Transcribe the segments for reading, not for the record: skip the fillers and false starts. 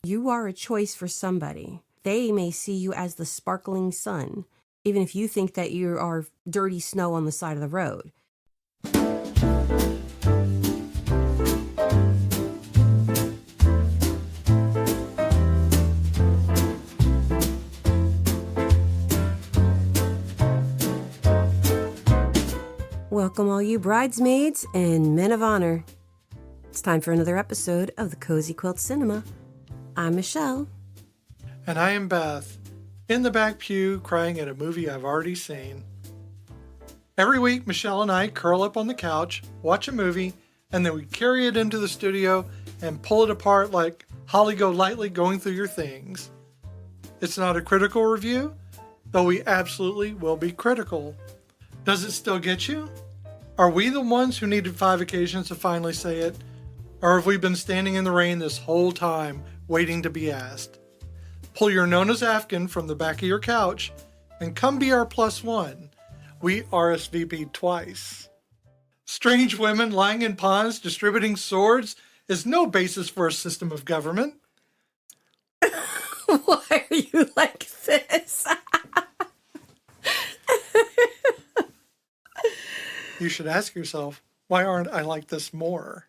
You are a choice for somebody. They may see you as the sparkling sun, even if you think that you are dirty snow on the side of the road. Welcome all you bridesmaids and men of honor. It's time for another episode of the Cozy Quilt Cinema. I'm Michelle. And I am Beth, in the back pew crying at a movie I've already seen. Every week, Michelle and I curl up on the couch, watch a movie, and then we carry it into the studio and pull it apart like Holly Golightly going through your things. It's not a critical review, though we absolutely will be critical. Does it still get you? Are we the ones who needed 5 occasions to finally say it? Or have we been standing in the rain this whole time, waiting to be asked? Pull your Nona's Afghan from the back of your couch and come be our +1. We RSVP'd twice. Strange women lying in ponds distributing swords is no basis for a system of government. Why are you like this? You should ask yourself, why aren't I like this more?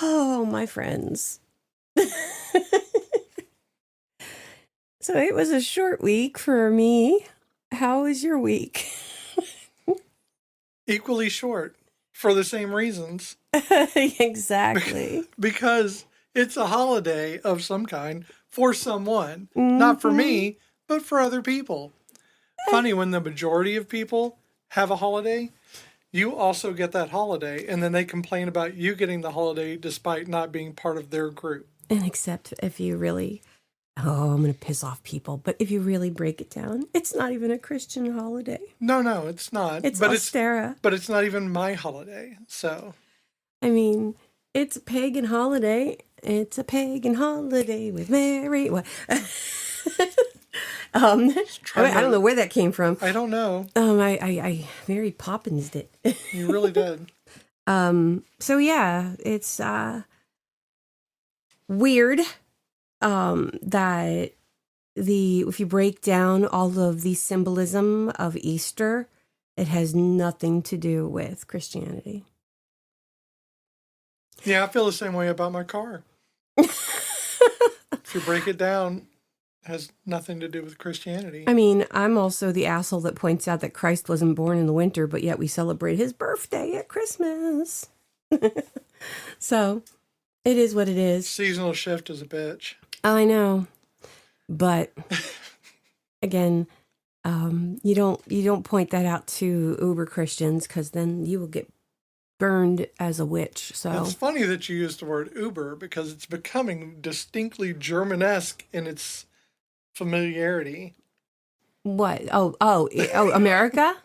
Oh, my friends. So it was a short week for me. How was your week? Equally short, for the same reasons. Exactly. Because it's a holiday of some kind for someone. Not for me, but for other people. Funny, when the majority of people have a holiday, you also get that holiday, and then they complain about you getting the holiday despite not being part of their group. And except if you really, I'm going to piss off people, but if you really break it down, it's not even a Christian holiday. No, it's not. It's but Ostera. But it's not even my holiday, so. I mean, it's a pagan holiday. It's a pagan holiday with Mary. What? I don't know where that came from. I don't know. I Mary Poppins'd it. You really did. So yeah, it's weird that if you break down all of the symbolism of Easter, it has nothing to do with Christianity. Yeah, I feel the same way about my car. If you break it down, has nothing to do with Christianity. I mean, I'm also the asshole that points out that Christ wasn't born in the winter, but yet we celebrate his birthday at Christmas. So, it is what it is. Seasonal shift is a bitch. I know. But, again, you don't point that out to uber Christians, because then you will get burned as a witch. So it's funny that you used the word uber, because it's becoming distinctly Germanesque in its familiarity. What? Oh, America?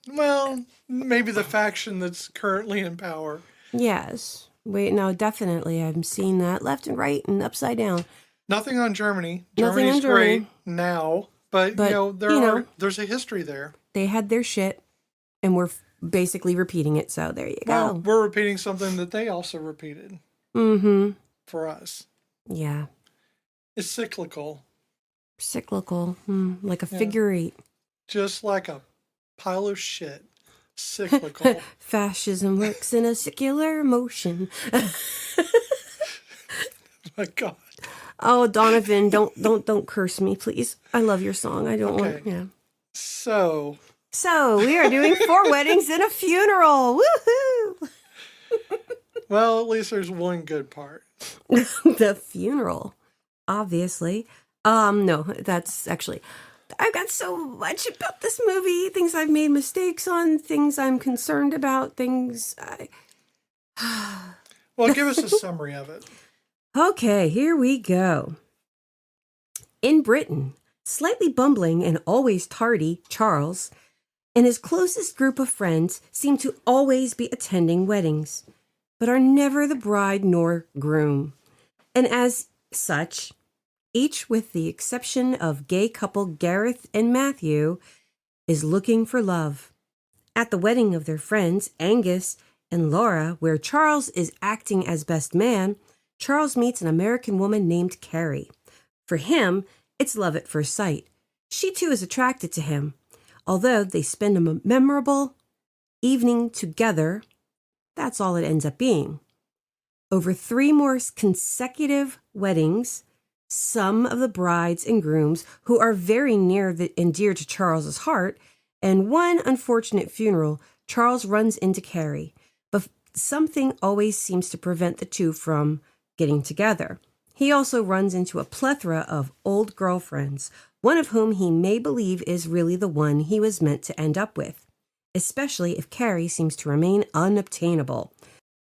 Well, maybe the faction that's currently in power. Yes. Wait, no, definitely. I'm seeing that left and right and upside down. Nothing on Germany. Nothing Germany's on Germany. great now, but there's a history there. They had their shit, and we're basically repeating it, so there you go. Well, we're repeating something that they also repeated. Mm-hmm. For us. Yeah. It's cyclical. Cyclical. Like a figure 8. Just like a pile of shit. Cyclical. Fascism works in a circular motion. My God. Oh, Donovan, don't curse me, please. I love your song. I don't want. Yeah. So we are doing 4 weddings and a funeral. Woohoo! Well, at least there's one good part. The funeral, obviously. No, that's actually. I've got so much about this movie. Things I've made mistakes on. Things I'm concerned about. Things Well, give us a summary of it. Okay, here we go. In Britain, slightly bumbling and always tardy Charles and his closest group of friends seem to always be attending weddings, but are never the bride nor groom. And as such, each with the exception of gay couple Gareth and Matthew, is looking for love. At the wedding of their friends, Angus In Laura, where Charles is acting as best man, Charles meets an American woman named Carrie. For him, it's love at first sight. She too is attracted to him. Although they spend a memorable evening together, that's all it ends up being. Over 3 more consecutive weddings, some of the brides and grooms who are very near and dear to Charles's heart, and one unfortunate funeral, Charles runs into Carrie. But something always seems to prevent the two from getting together. He also runs into a plethora of old girlfriends, one of whom he may believe is really the one he was meant to end up with, especially if Carrie seems to remain unobtainable.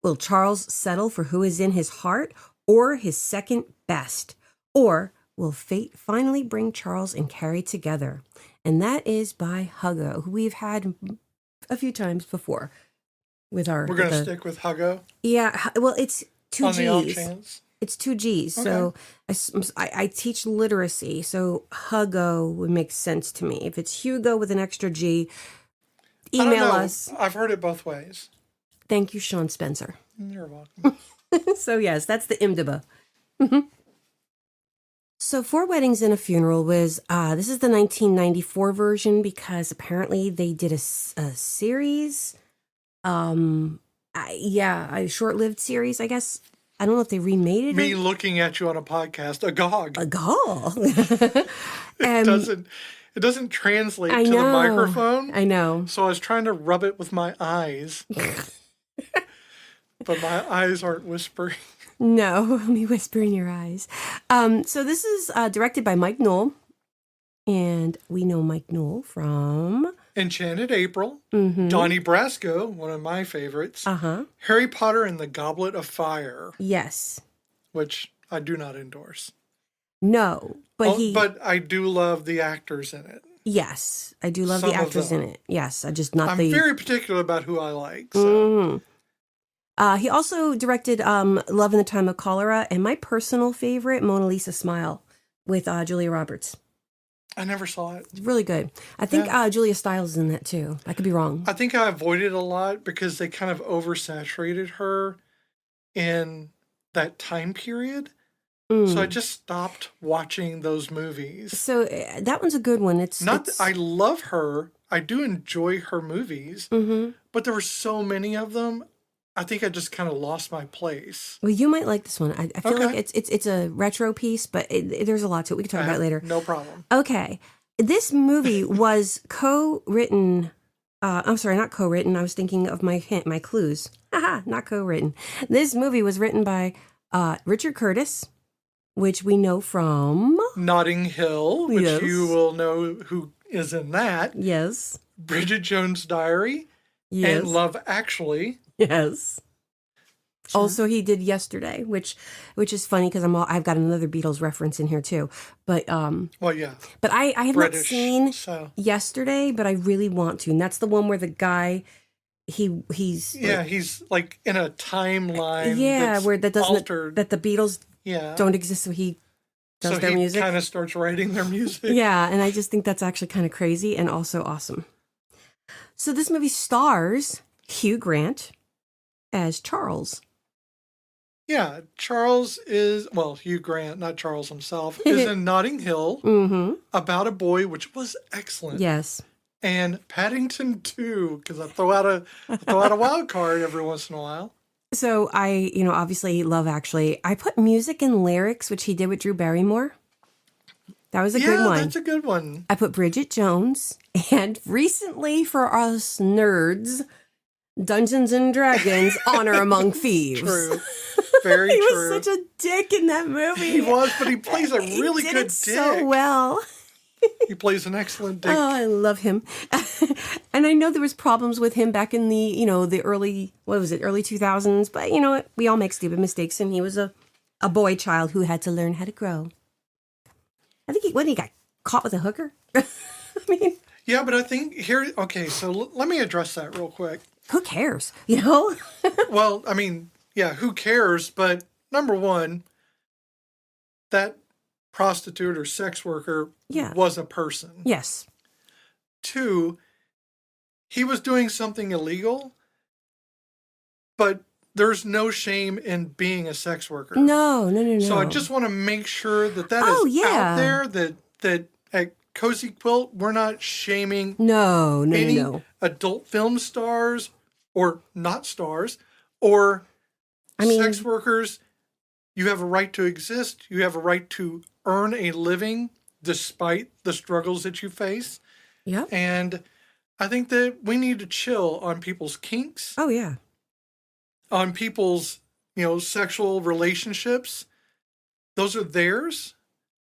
Will Charles settle for who is in his heart or his second best? Or will fate finally bring Charles and Carrie together? And that is by Huggo, who we've had a few times before with our... We're going to stick with Huggo? Yeah, well, it's 2 On Gs. the off chance? It's 2 Gs. Okay. So I teach literacy, so Huggo would make sense to me. If it's Hugo with an extra G, email us. I've heard it both ways. Thank you, Sean Spencer. You're welcome. So yes, that's the IMDb. So 4 Weddings and a Funeral was, this is the 1994 version because apparently they did a series. A short-lived series, I guess. I don't know if they remade it. Me looking at you on a podcast, agog. Agog. It doesn't translate to the microphone. I know. So I was trying to rub it with my eyes. But my eyes aren't whispering. No, let me whisper in your eyes. So this is directed by Mike Knoll. And we know Mike Knoll from... Enchanted April, Donnie Brasco, one of my favorites, Harry Potter and the Goblet of Fire. Yes. Which I do not endorse. No, but But I do love the actors in it. Yes, I do love the actors in it. Yes, I'm very particular about who I like. So. He also directed Love in the Time of Cholera and my personal favorite, Mona Lisa Smile, with Julia Roberts. I never saw it. It's really good. I think Julia Stiles is in that too. I could be wrong. I think I avoided a lot because they kind of oversaturated her in that time period. So I just stopped watching those movies. So that one's a good one. I love her. I do enjoy her movies. But there were so many of them. I think I just kind of lost my place. Well, you might like this one. I feel like it's a retro piece, but there's a lot to it. We can talk about it later. No problem. Okay. This movie was co-written. I'm sorry, not co-written. I was thinking of my clues. Haha, not co-written. This movie was written by Richard Curtis, which we know from... Notting Hill, which you will know who is in that. Yes. Bridget Jones' Diary. Yes. And Love Actually. Yes. Also, he did Yesterday, which is funny because I've got another Beatles reference in here too. But well, yeah. But I have British, not seen Yesterday, but I really want to. And that's the one where the guy he's like in a timeline. Yeah, where that doesn't altered. That the Beatles don't exist, so he does their music. Kind of starts writing their music. Yeah, and I just think that's actually kind of crazy and also awesome. So this movie stars Hugh Grant as Charles. Yeah, Charles is, Hugh Grant, not Charles himself, is in Notting Hill about a boy, which was excellent. Yes. And Paddington 2, because I throw out a wild card every once in a while. So I, obviously Love Actually. I put music and lyrics, which he did with Drew Barrymore. That was a good one. Yeah, that's a good one. I put Bridget Jones. And recently for us nerds, Dungeons and Dragons, Honor Among Thieves. True. Very true. He was such a dick in that movie. He was, but he plays a really good dick. So well. He plays an excellent dick. Oh, I love him. And I know there was problems with him back in the, the early 2000s. But you know what? We all make stupid mistakes. And he was a boy child who had to learn how to grow. I think he got caught with a hooker. I mean. Yeah, but I think so let me address that real quick. Who cares? Well, I mean, yeah, who cares? But number one, that prostitute or sex worker was a person. Yes. 2, he was doing something illegal, but there's no shame in being a sex worker. No. So I just want to make sure that Oh, is yeah. out there, that at Cozy Quilt, we're not shaming No. any adult film stars or not stars or sex workers. You have a right to exist. You have a right to earn a living despite the struggles that you face. Yeah. And I think that we need to chill on people's kinks. Oh, yeah. On people's, sexual relationships. Those are theirs,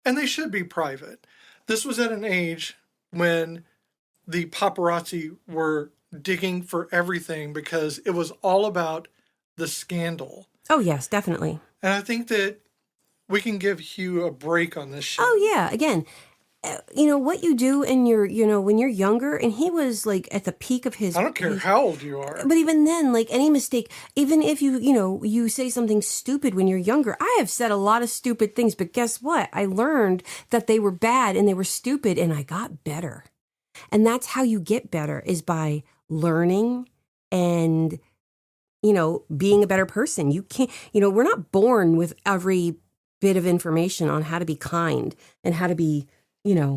and they should be private. This was at an age when the paparazzi were digging for everything because it was all about the scandal. Oh, yes, definitely. And I think that we can give Hugh a break on this show. Oh, yeah. Again, what you do in your, when you're younger, and he was like at the peak of his. I don't care how old you are. But even then, like any mistake, even if you say something stupid when you're younger, I have said a lot of stupid things, but guess what? I learned that they were bad and they were stupid and I got better. And that's how you get better, is by learning and, being a better person. You can't, we're not born with every bit of information on how to be kind and how to be,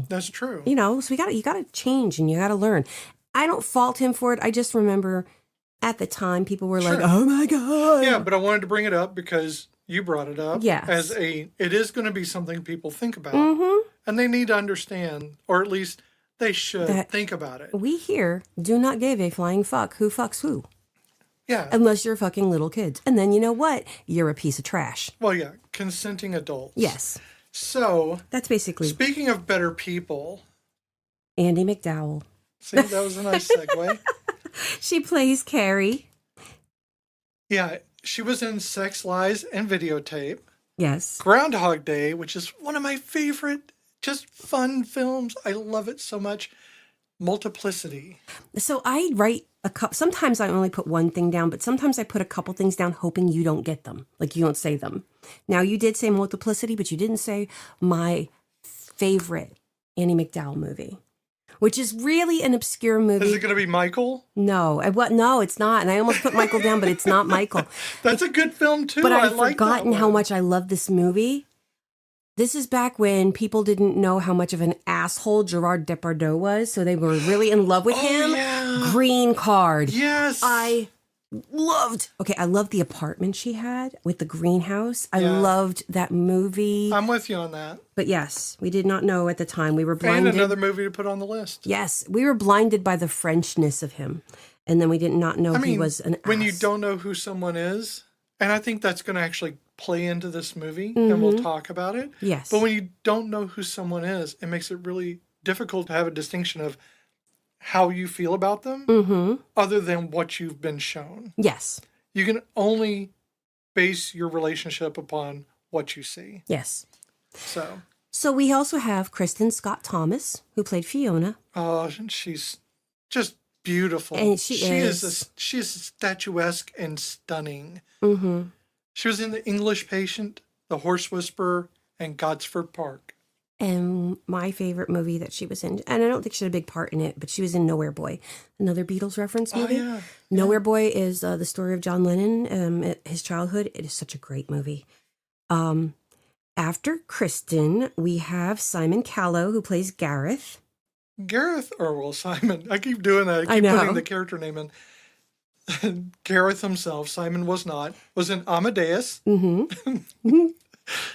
That's true. So you gotta change and you gotta learn. I don't fault him for it. I just remember at the time people were like, "Oh my God." Yeah, but I wanted to bring it up because you brought it up. Yes. It is going to be something people think about. Mm-hmm. And they need to understand, or at least they should think about it. We here do not give a flying fuck who fucks who. Yeah. Unless you're fucking little kids. And then you know what? You're a piece of trash. Well, yeah. Consenting adults. Yes. So. That's basically. Speaking of better people. Andie MacDowell. See, that was a nice segue. She plays Carrie. Yeah. She was in Sex, Lies, and Videotape. Yes. Groundhog Day, which is one of my favorite, just fun films. I love it so much. Multiplicity. So I write a couple. Sometimes I only put one thing down, but sometimes I put a couple things down hoping you don't get them. Like you don't say them. Now you did say Multiplicity, but you didn't say my favorite Andie MacDowell movie, which is really an obscure movie. Is it going to be Michael? No, no, it's not. And I almost put Michael down, but it's not Michael. That's a good film too. But I've like forgotten how much I love this movie. This is back when people didn't know how much of an asshole Gerard Depardieu was, so they were really in love with him. Yeah. Green Card. Yes. I loved the apartment she had with the greenhouse. I loved that movie. I'm with you on that. But yes, we did not know at the time. We were blinded. And another movie to put on the list. Yes, we were blinded by the Frenchness of him. And then we did not know he was an ass. When you don't know who someone is, and I think that's going to actually play into this movie, and we'll talk about it. Yes. But when you don't know who someone is, it makes it really difficult to have a distinction of how you feel about them other than what you've been shown. Yes. You can only base your relationship upon what you see. Yes. So we also have Kristen Scott Thomas, who played Fiona. Oh, she's just beautiful. And she is statuesque and stunning. Mm-hmm. She was in The English Patient, The Horse Whisperer, and Gosford Park. And my favorite movie that she was in, and I don't think she had a big part in it, but she was in Nowhere Boy, another Beatles reference movie. Oh, yeah. Nowhere Boy is the story of John Lennon, his childhood. It is such a great movie. After Kristen, we have Simon Callow, who plays Gareth. Simon. I keep doing that. I keep putting the character name in. Gareth himself, Simon was in Amadeus. Mm-hmm.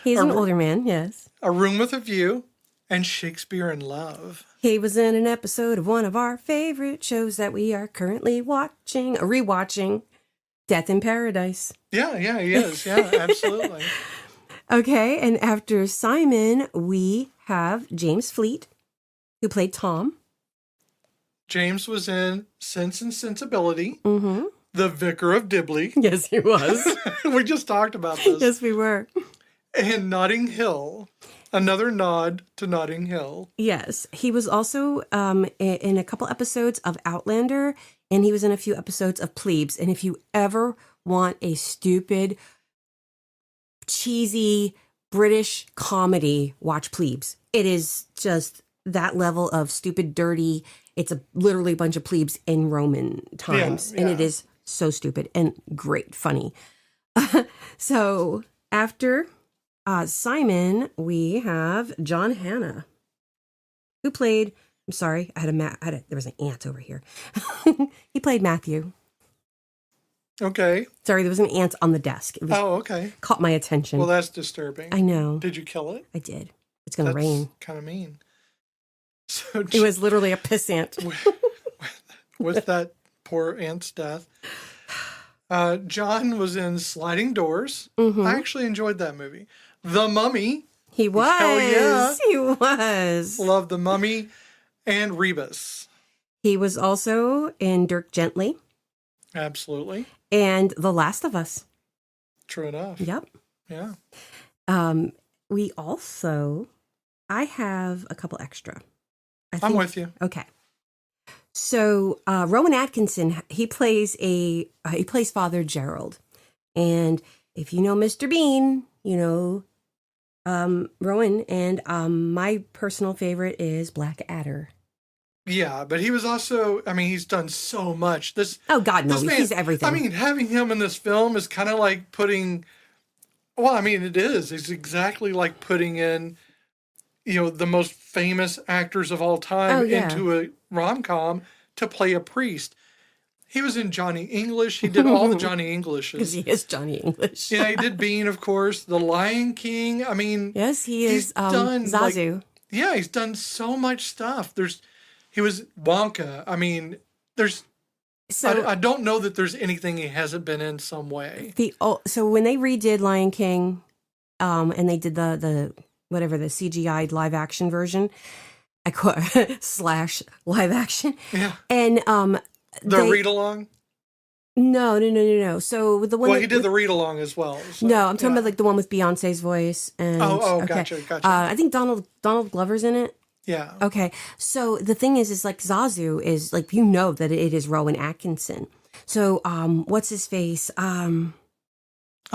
He's an older man, yes. A Room with a View, and Shakespeare in Love. He was in an episode of one of our favorite shows that we are currently rewatching, Death in Paradise. Yeah, he is. Yeah, absolutely. Okay, and after Simon, we have James Fleet, who played Tom. James was in Sense and Sensibility, Mm-hmm. The Vicar of Dibley. Yes, he was. We just talked about this. Yes, we were. And Notting Hill. Another nod to Notting Hill. Yes, he was also in a couple episodes of Outlander, and he was in a few episodes of Plebes. And if you ever want a stupid, cheesy British comedy, watch Plebes. It is just that level of stupid, dirty. It's literally a bunch of plebes in Roman times, and it is So stupid and great, funny. So after Simon, we have John Hannah, who played. I'm sorry, there was an ant over here. He played Matthew. Okay. Sorry, there was an ant on the desk. It was, okay. Caught my attention. Well, that's disturbing. I know. Did you kill it? I did. It's going to rain. Kind of mean. So it was literally a piss ant. With that poor ant's death. John was in Sliding Doors. Mm-hmm. I actually enjoyed that movie. The Mummy. He was. Hell yeah. He was. Love The Mummy and Rebus. He was also in Dirk Gently. Absolutely. And The Last of Us. True enough. Yep. Yeah. We also, I have a couple extra. I'm with you. Okay. So Rowan Atkinson, he plays Father Gerald. And if you know Mr. Bean, you know Rowan. And my personal favorite is Blackadder. Yeah, but he was also, he's done so much. Oh, God, no, he's everything. Having him in this film is kind of like putting, it is. It's exactly like putting in, the most famous actors of all time into a rom-com to play a priest. He was in Johnny English. He did all the Johnny Englishes. Because he is Johnny English. Yeah, he did Bean, of course. The Lion King. Yes, he is done, Zazu. He's done so much stuff. He was Wonka. I don't know that there's anything he hasn't been in some way. So when they redid Lion King, and they did the CGI live action version, / live action. Yeah. And the read along? No. So the one he did the read along as well. So, no, I'm talking about like the one with Beyonce's voice. And Gotcha. I think Donald Glover's in it. Yeah. Okay. So the thing is like Zazu is like, that it is Rowan Atkinson. So what's his face?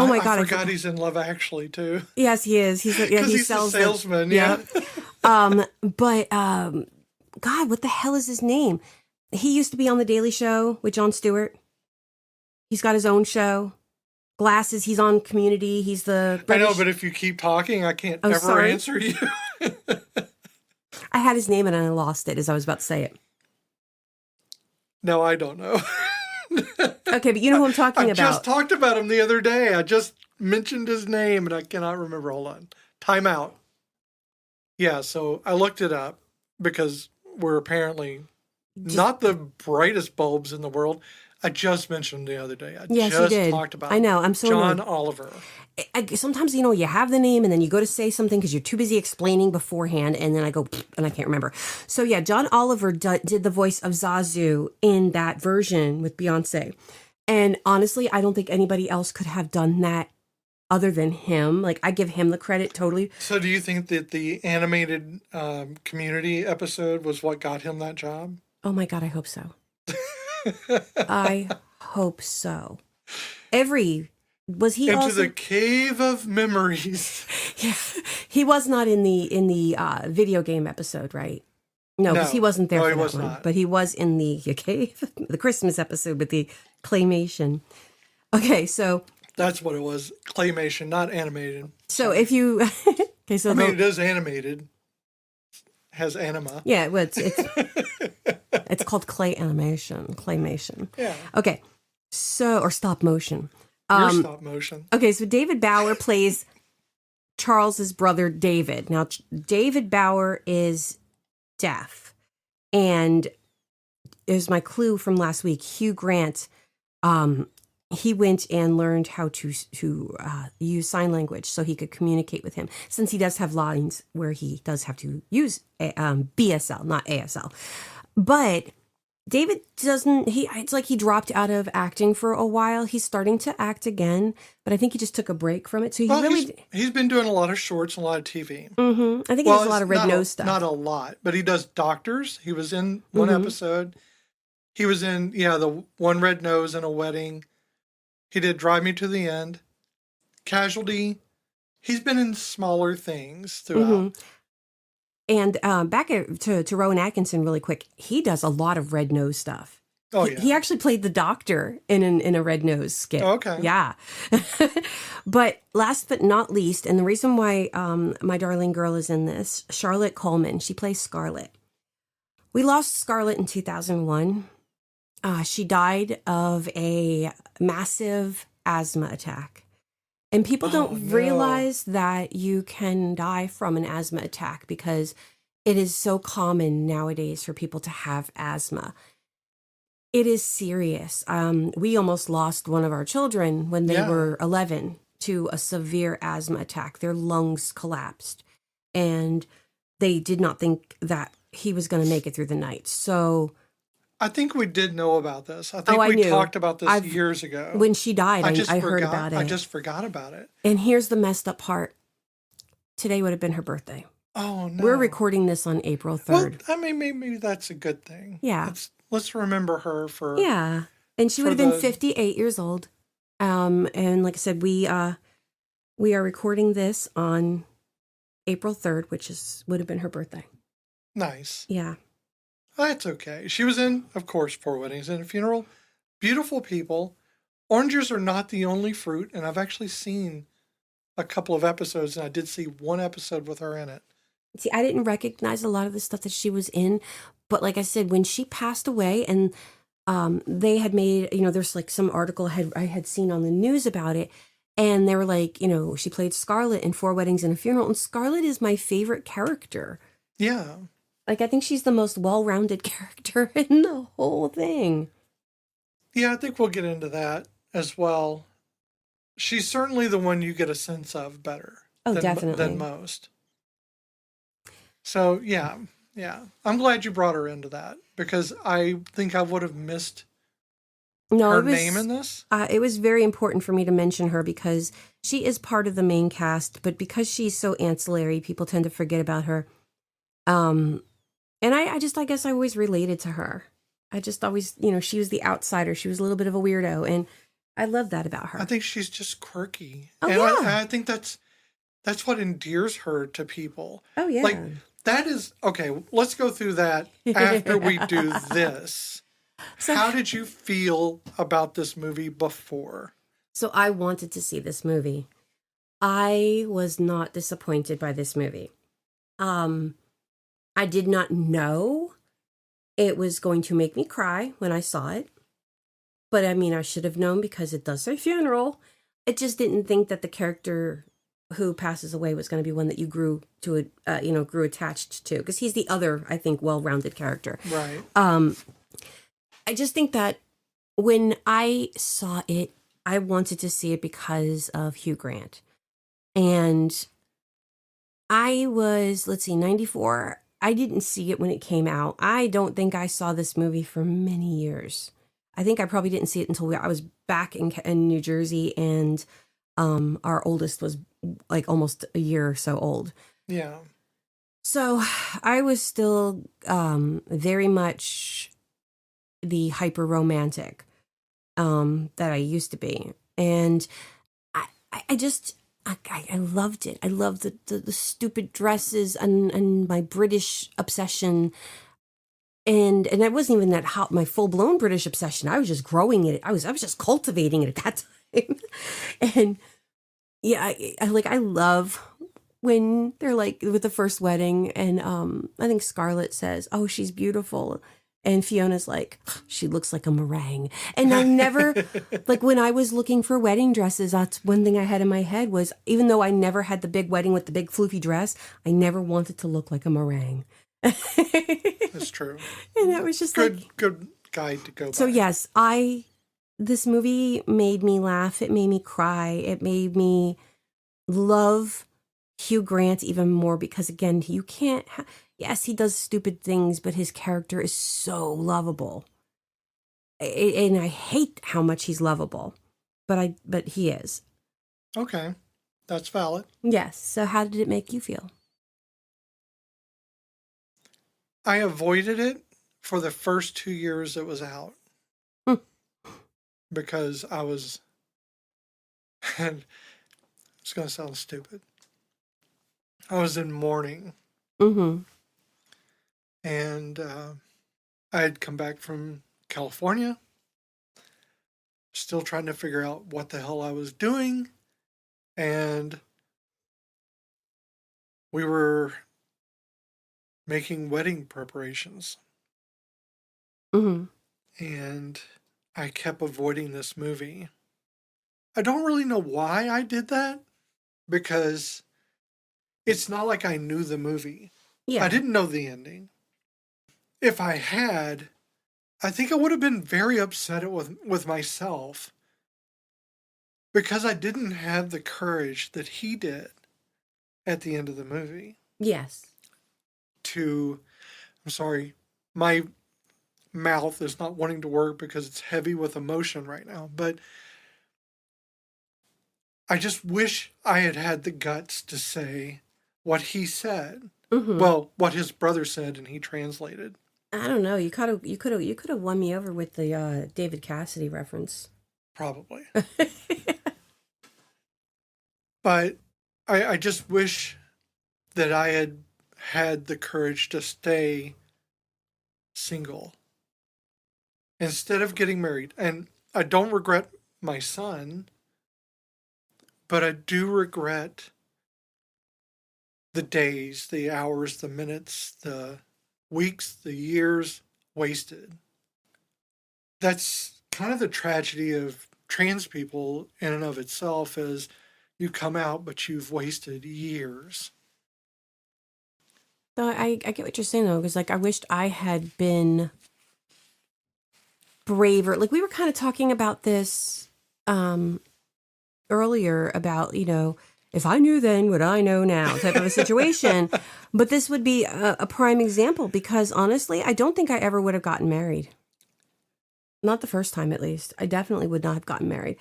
Oh my God! I forgot he's in Love Actually too. Yes, he is. He sells a salesman. Yeah. But God, what the hell is his name? He used to be on The Daily Show with Jon Stewart. He's got his own show. Glasses. He's on Community. He's the British... I know, but if you keep talking, I can't ever answer you. I had his name and I lost it as I was about to say it. No, I don't know. Okay, but you know who I'm talking about. I just talked about him the other day. I just mentioned his name and I cannot remember. Hold on. Time out. Yeah, so I looked it up because we're apparently not the brightest bulbs in the world. I just mentioned the other day. You did. Talked about I know. I'm so John annoyed. Oliver. Sometimes, you have the name and then you go to say something because you're too busy explaining beforehand. And then I go, and I can't remember. So yeah, John Oliver did the voice of Zazu in that version with Beyonce. And honestly, I don't think anybody else could have done that other than him. Like, I give him the credit totally. So do you think that the animated Community episode was what got him that job? Oh my God, I hope so. I hope so. Was he into also... the cave of memories? Yeah, he was not in the video game episode, right? No, because he wasn't there for that one. Not. But he was in the cave, the Christmas episode with the claymation. Okay, so that's what it was, claymation, not animated. So if you, okay, so it is animated, has anima. Yeah, well, it's called claymation. Yeah. Okay, so or stop motion. Stop motion. Okay, so David Bauer plays Charles's brother David. Now, David Bauer is deaf, and is my clue from last week. Hugh Grant, he went and learned how to use sign language so he could communicate with him. Since he does have lines where he does have to use BSL, not ASL, but David doesn't, it's like he dropped out of acting for a while. He's starting to act again, but I think he just took a break from it. So he's been doing a lot of shorts and a lot of TV. Mm-hmm. I think he does a lot of red nose stuff. Not a lot, but he does Doctors. He was in one episode. He was in, the One Red Nose in a Wedding. He did Drive Me to the End. Casualty. He's been in smaller things throughout. Mm-hmm. And back to Rowan Atkinson really quick. He does a lot of red nose stuff. Oh, He yeah. actually played the doctor in a Red Nose skit. Okay. Yeah. But last but not least, and the reason why my darling girl is in this, Charlotte Coleman. She plays Scarlett. We lost Scarlett in 2001. She died of a massive asthma attack. And people don't realize that you can die from an asthma attack because it is so common nowadays for people to have asthma. It is serious. We almost lost one of our children when they were 11 to a severe asthma attack. Their lungs collapsed, and they did not think that he was going to make it through the night. So I think we did know about this. I think we talked about this years ago. When she died, I heard about it. I just forgot about it. And here's the messed up part. Today would have been her birthday. Oh, no. We're recording this on April 3rd. Well, I mean, maybe that's a good thing. Yeah. Let's remember her for... Yeah. And she would have been 58 years old. And like I said, we are recording this on April 3rd, which would have been her birthday. Nice. Yeah. That's okay. She was in, of course, 4 Weddings and a Funeral. Beautiful people. Oranges are not the only fruit, and I've actually seen a couple of episodes, and I did see one episode with her in it. See, I didn't recognize a lot of the stuff that she was in, but like I said, when she passed away, and they had made, there's like some article I had seen on the news about it, and they were like, she played Scarlett in 4 Weddings and a Funeral, and Scarlett is my favorite character. Yeah. Like, I think she's the most well-rounded character in the whole thing. Yeah, I think we'll get into that as well. She's certainly the one you get a sense of better than most. So, yeah. I'm glad you brought her into that because I think I would have missed her name in this. It was very important for me to mention her because she is part of the main cast, but because she's so ancillary, people tend to forget about her. And I guess I always related to her. I just always, she was the outsider. She was a little bit of a weirdo, and I love that about her. I think she's just quirky. Oh, and yeah. I think that's what endears her to people. Oh, yeah. Like, that is, okay, let's go through that after we do this. So, how did you feel about this movie before? So I wanted to see this movie. I was not disappointed by this movie. I did not know it was going to make me cry when I saw it. But I mean, I should have known because it does say funeral. I just didn't think that the character who passes away was going to be one that you grew attached to. Because he's the other, I think, well-rounded character. Right. I just think that when I saw it, I wanted to see it because of Hugh Grant. And I was, 94. I didn't see it when it came out. I don't think I saw this movie for many years. I think I probably didn't see it until I was back in New Jersey, and our oldest was like almost a year or so old. Yeah. So I was still very much the hyper romantic that I used to be, and I just. I loved it. I loved the stupid dresses and my British obsession. And it wasn't even that hot, my full-blown British obsession. I was just growing it. I was just cultivating it at that time. And yeah, I love when they're like with the first wedding, and I think Scarlett says, "Oh, she's beautiful." And Fiona's like, she looks like a meringue. And I never, like when I was looking for wedding dresses, that's one thing I had in my head was, even though I never had the big wedding with the big floofy dress, I never wanted to look like a meringue. That's true. And that was just good guide to go by. So yes, this movie made me laugh. It made me cry. It made me love Hugh Grant even more because, again, you can't... Yes, he does stupid things, but his character is so lovable. And I hate how much he's lovable, but he is. Okay, that's valid. Yes. So how did it make you feel? I avoided it for the first 2 years it was out. Because I was... and it's going to sound stupid. I was in mourning. Mm-hmm. And I had come back from California. Still trying to figure out what the hell I was doing. And we were making wedding preparations. Mm-hmm. And I kept avoiding this movie. I don't really know why I did that, because it's not like I knew the movie. Yeah. I didn't know the ending. If I had, I think I would have been very upset with myself, because I didn't have the courage that he did at the end of the movie. Yes. I'm sorry, my mouth is not wanting to work because it's heavy with emotion right now, but I just wish I had had the guts to say what he said. Mm-hmm. Well, what his brother said and he translated. I don't know. You could have won me over with the David Cassidy reference. Probably. But I just wish that I had had the courage to stay single instead of getting married. And I don't regret my son, but I do regret the days, the hours, the minutes, the weeks, the years wasted. That's kind of the tragedy of trans people in and of itself, is you come out, but you've wasted years. So I get what you're saying, though, because, like, I wished I had been braver. Like, we were kind of talking about this earlier about, if I knew then what I know now type of a situation. But this would be a prime example, because, honestly, I don't think I ever would have gotten married. Not the first time, at least. I definitely would not have gotten married.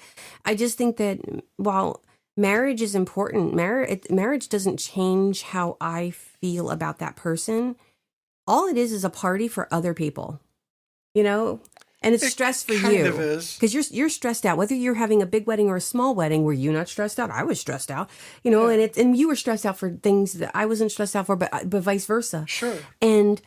I just think that while marriage is important, marriage doesn't change how I feel about that person. All it is a party for other people, and it's stress for you, because you're stressed out, whether you're having a big wedding or a small wedding. Were you not stressed out? I was stressed out, Yeah. and you were stressed out for things that I wasn't stressed out for, but vice versa. Sure. And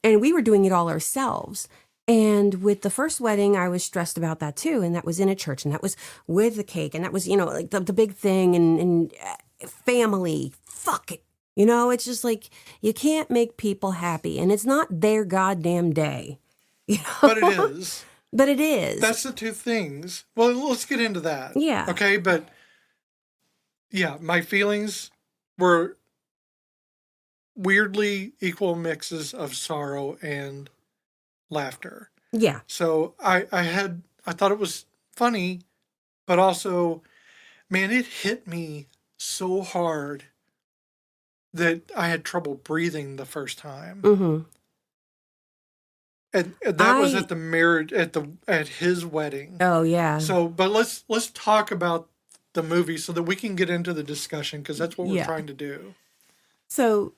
we were doing it all ourselves. And with the first wedding, I was stressed about that too. And that was in a church, and that was with the cake, and that was, like the big thing, and family, fuck it. It's just like, you can't make people happy, and it's not their goddamn day. But it is. But it is. That's the two things. Well, let's get into that. Yeah. Okay, but yeah, my feelings were weirdly equal mixes of sorrow and laughter. Yeah. So I thought it was funny, but also, man, it hit me so hard that I had trouble breathing the first time. Mm-hmm. And that was at the marriage, at his wedding. Oh yeah. So, but let's talk about the movie so that we can get into the discussion, because that's what we're trying to do. So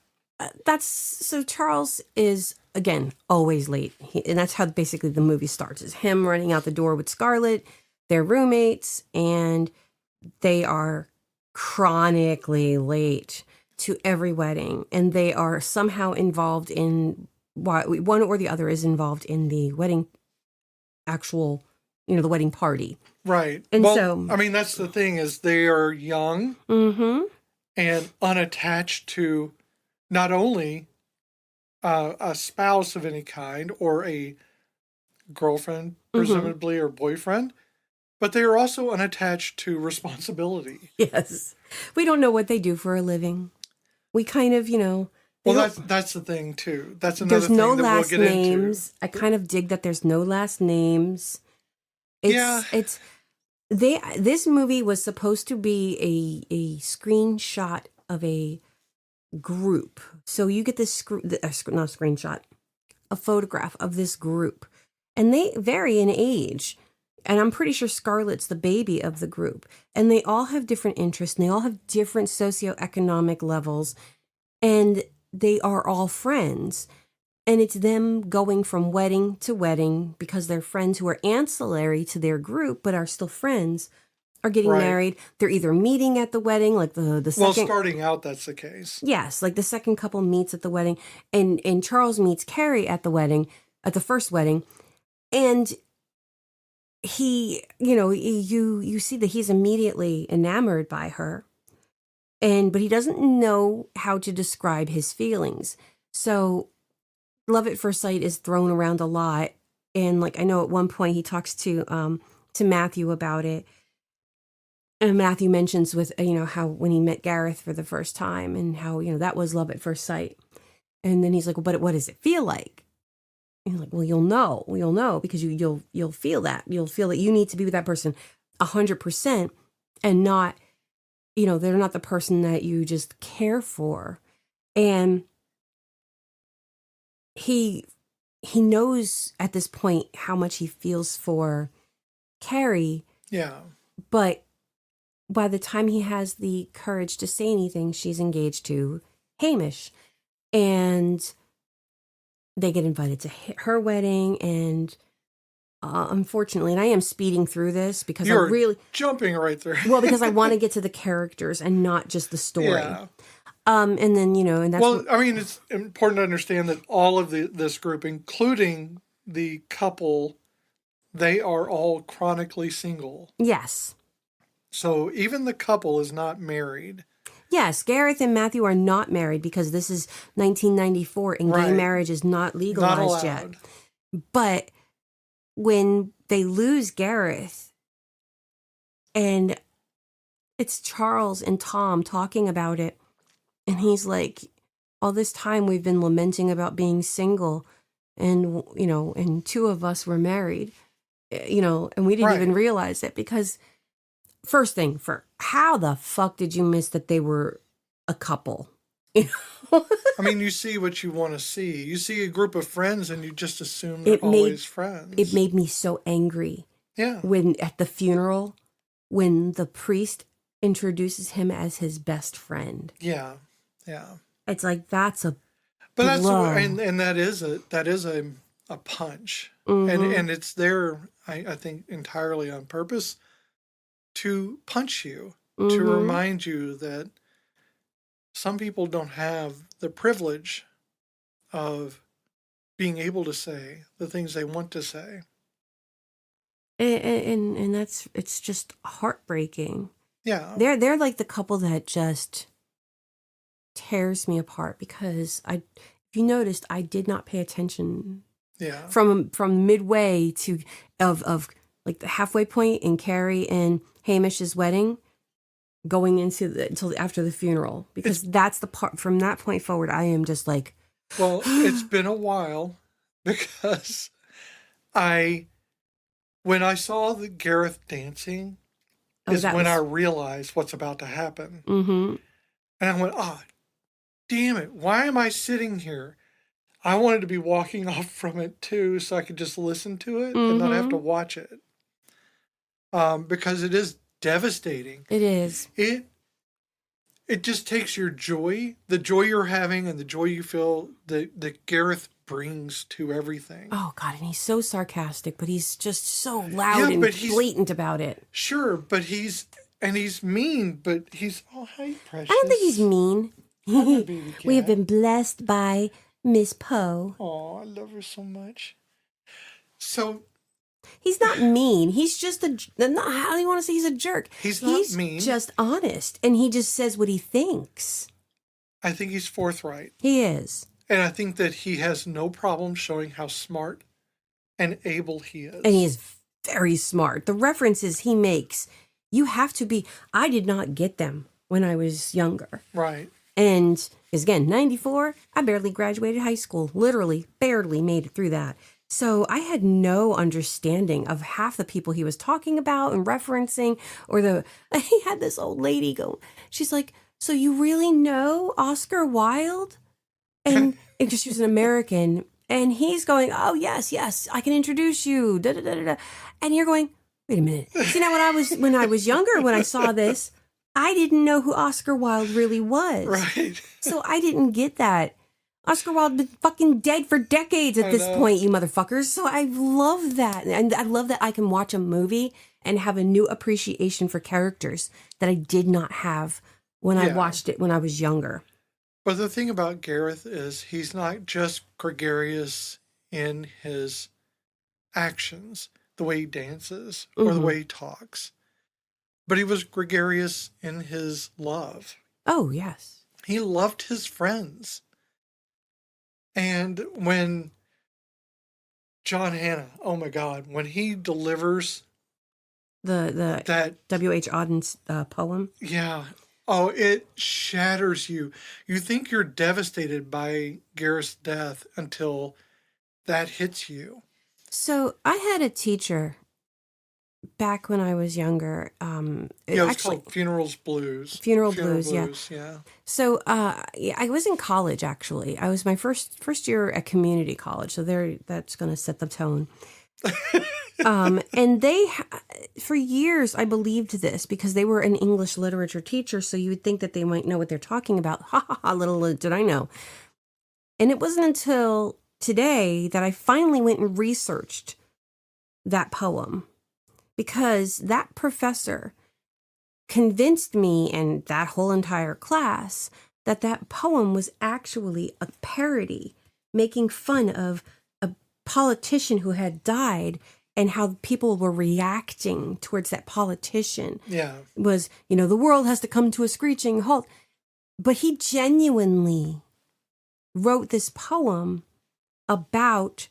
Charles is, again, always late. And that's how basically the movie starts, is him running out the door with Scarlett, their roommates, and they are chronically late to every wedding. And they are somehow involved in, one or the other is involved in the wedding, actual, the wedding party. Right. And well, so, I mean, that's the thing, is they are young and unattached to not only a spouse of any kind or a girlfriend, presumably, or boyfriend, but they are also unattached to responsibility. Yes. We don't know what they do for a living. We kind of, well, that's the thing, too. That's another thing no that last we'll get names. into. I kind of dig that there's no last names. This movie was supposed to be a screenshot of a group. So you get this not a screenshot, a photograph of this group, and they vary in age. And I'm pretty sure Scarlett's the baby of the group, and they all have different interests, and they all have different socioeconomic levels, and they are all friends. And it's them going from wedding to wedding because they're friends who are ancillary to their group, but are still friends, are getting married. They're either meeting at the wedding, like the second... Well, starting out, that's the case. Yes, like the second couple meets at the wedding. And Charles meets Carrie at the wedding, at the first wedding. And he, you see that he's immediately enamored by her. But he doesn't know how to describe his feelings. So love at first sight is thrown around a lot. And like, I know at one point he talks to Matthew about it. And Matthew mentions with, how when he met Gareth for the first time and how, that was love at first sight. And then he's like, well, but what does it feel like? And you're like, well, you'll know because you'll feel that. You'll feel that you need to be with that person 100% and not, they're not the person that you just care for. And he knows at this point how much he feels for Carrie. Yeah. But by the time he has the courage to say anything, she's engaged to Hamish. And they get invited to her wedding. And unfortunately, and I am speeding through this because You're I'm really jumping right there. Well, because I want to get to the characters and not just the story. Yeah. And then, and that's... Well, I mean, it's important to understand that all of this group, including the couple, they are all chronically single. Yes. So even the couple is not married. Yes, Gareth and Matthew are not married because this is 1994 and gay marriage is not legalized yet. But when they lose Gareth, and it's Charles and Tom talking about it, and he's like, all this time we've been lamenting about being single, and, and two of us were married, and we didn't even realize it because... First thing, how the fuck did you miss that they were a couple? I mean, you see what you want to see. You see a group of friends and you just assume they're always friends. It made me so angry. Yeah. When at the funeral, when the priest introduces him as his best friend. Yeah. Yeah. It's like, that's a But blow. and that is a punch. Mm-hmm. And it's there, I think, entirely on purpose to punch you, to remind you that some people don't have the privilege of being able to say the things they want to say. And it's just heartbreaking. Yeah. They're like the couple that just tears me apart because if you noticed, I did not pay attention. Yeah. From midway to of like the halfway point in Carrie and Hamish's wedding, going into until after the funeral, because that's the part. From that point forward, I am just like, well, it's been a while because when I saw the Gareth dancing is when I realized what's about to happen. Mm-hmm. And I went, damn it, why am I sitting here? I wanted to be walking off from it too, so I could just listen to it and not have to watch it. Because it is devastating. It is. It just takes your joy, the joy you're having and the joy you feel that Gareth brings to everything. Oh, God, and he's so sarcastic, but he's just so loud and blatant about it. Sure, but he's mean, but he's, hi, precious. I don't think he's mean. We have been blessed by Miss Poe. Oh, I love her so much. So... He's not mean. He's just how do you want to say he's a jerk? He's not mean. He's just honest, and he just says what he thinks. I think he's forthright. He is. And I think that he has no problem showing how smart and able he is. And he is very smart. The references he makes, you have to be... I did not get them when I was younger. Right. And, again, 94, I barely graduated high school. Literally, barely made it through that. So I had no understanding of half the people he was talking about and referencing, he had this old lady go, she's like, so you really know Oscar Wilde? And she was an American, and he's going, oh, yes, I can introduce you, da-da-da-da-da. And you're going, wait a minute. See, now when I was younger, when I saw this, I didn't know who Oscar Wilde really was. Right. So I didn't get that. Oscar Wilde been fucking dead for decades at this point, you motherfuckers. So I love that. And I love that I can watch a movie and have a new appreciation for characters that I did not have when I watched it when I was younger. But the thing about Gareth is he's not just gregarious in his actions, the way he dances, or the way he talks. But he was gregarious in his love. Oh, yes. He loved his friends. And when John Hannah, oh my God, when he delivers The that W.H. Auden's poem. yeah. Oh, it shatters you. You think you're devastated by Gareth's death until that hits you. So I had a teacher back when I was younger. Yeah, it was called Funeral Blues. Funeral Blues, yeah. So I was in college, actually. I was my first year at community college. So that's going to set the tone. And for years, I believed this because they were an English literature teacher. So you would think that they might know what they're talking about. Ha ha ha, little did I know. And it wasn't until today that I finally went and researched that poem, because that professor convinced me and that whole entire class that that poem was actually a parody, making fun of a politician who had died and how people were reacting towards that politician. Yeah. Was, the world has to come to a screeching halt. But he genuinely wrote this poem about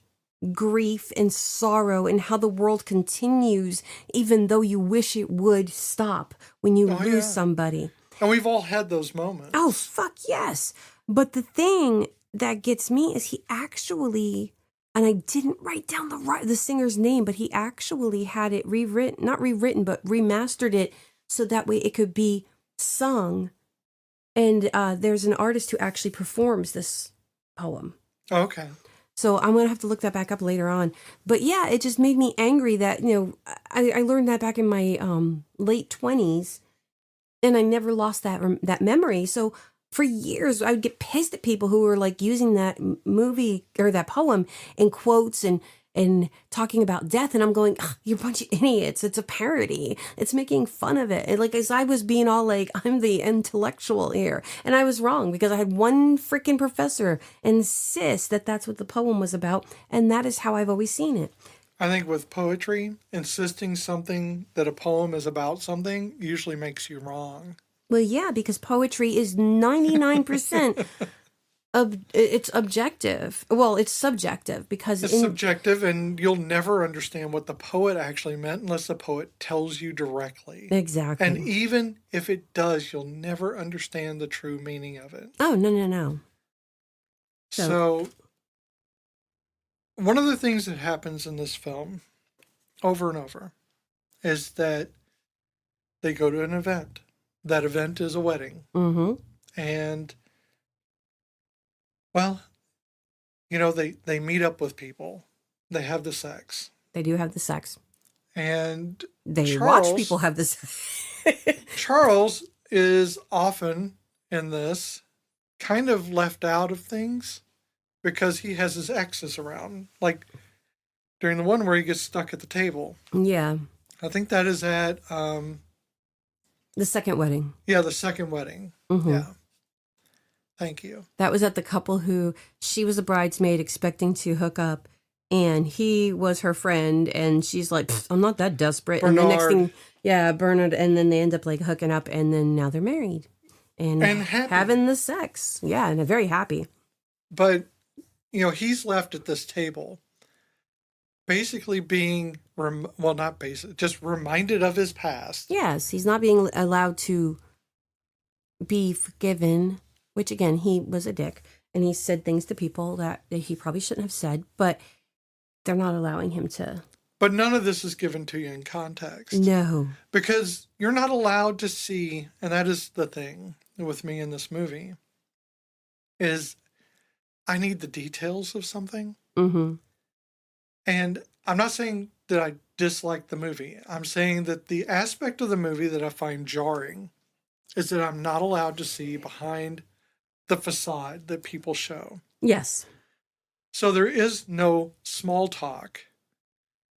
grief and sorrow and how the world continues even though you wish it would stop when you lose somebody. And we've all had those moments. Oh, fuck yes. But the thing that gets me is he actually, and I didn't write down the singer's name, but he actually had it not rewritten, but remastered it so that way it could be sung. And there's an artist who actually performs this poem. Okay. So I'm going to have to look that back up later on. But yeah, it just made me angry that, I learned that back in my late 20s, and I never lost that memory. So for years, I would get pissed at people who were like using that movie or that poem in quotes and talking about death. And I'm going, you're a bunch of idiots. It's a parody. It's making fun of it. And as I was being all like, I'm the intellectual here. And I was wrong because I had one freaking professor insist that that's what the poem was about. And that is how I've always seen it. I think with poetry, insisting something that a poem is about something usually makes you wrong. Well, yeah, because poetry is 99% it's objective. Well, it's subjective because it's subjective, and you'll never understand what the poet actually meant unless the poet tells you directly. Exactly. And even if it does, you'll never understand the true meaning of it. Oh, no. So one of the things that happens in this film over and over is that they go to an event. That event is a wedding. Mm-hmm. And well, they meet up with people. They have the sex. They do have the sex. And they watch people have the sex. Charles is often in this kind of left out of things because he has his exes around. Like during the one where he gets stuck at the table. Yeah. I think that is at the second wedding. Yeah, the second wedding. Mm-hmm. Yeah. Thank you. That was at the couple who she was a bridesmaid expecting to hook up, and he was her friend, and she's like, I'm not that desperate. Bernard. And the next thing, Bernard, and then they end up like hooking up, and then now they're married and having the sex. Yeah, and they're very happy. But, he's left at this table basically being, just reminded of his past. Yes, he's not being allowed to be forgiven. Which, again, he was a dick, and he said things to people that he probably shouldn't have said, but they're not allowing him to. But none of this is given to you in context. No. Because you're not allowed to see, and that is the thing with me in this movie, is I need the details of something. Mm-hmm. And I'm not saying that I dislike the movie. I'm saying that the aspect of the movie that I find jarring is that I'm not allowed to see behind the facade that people show. Yes. So there is no small talk.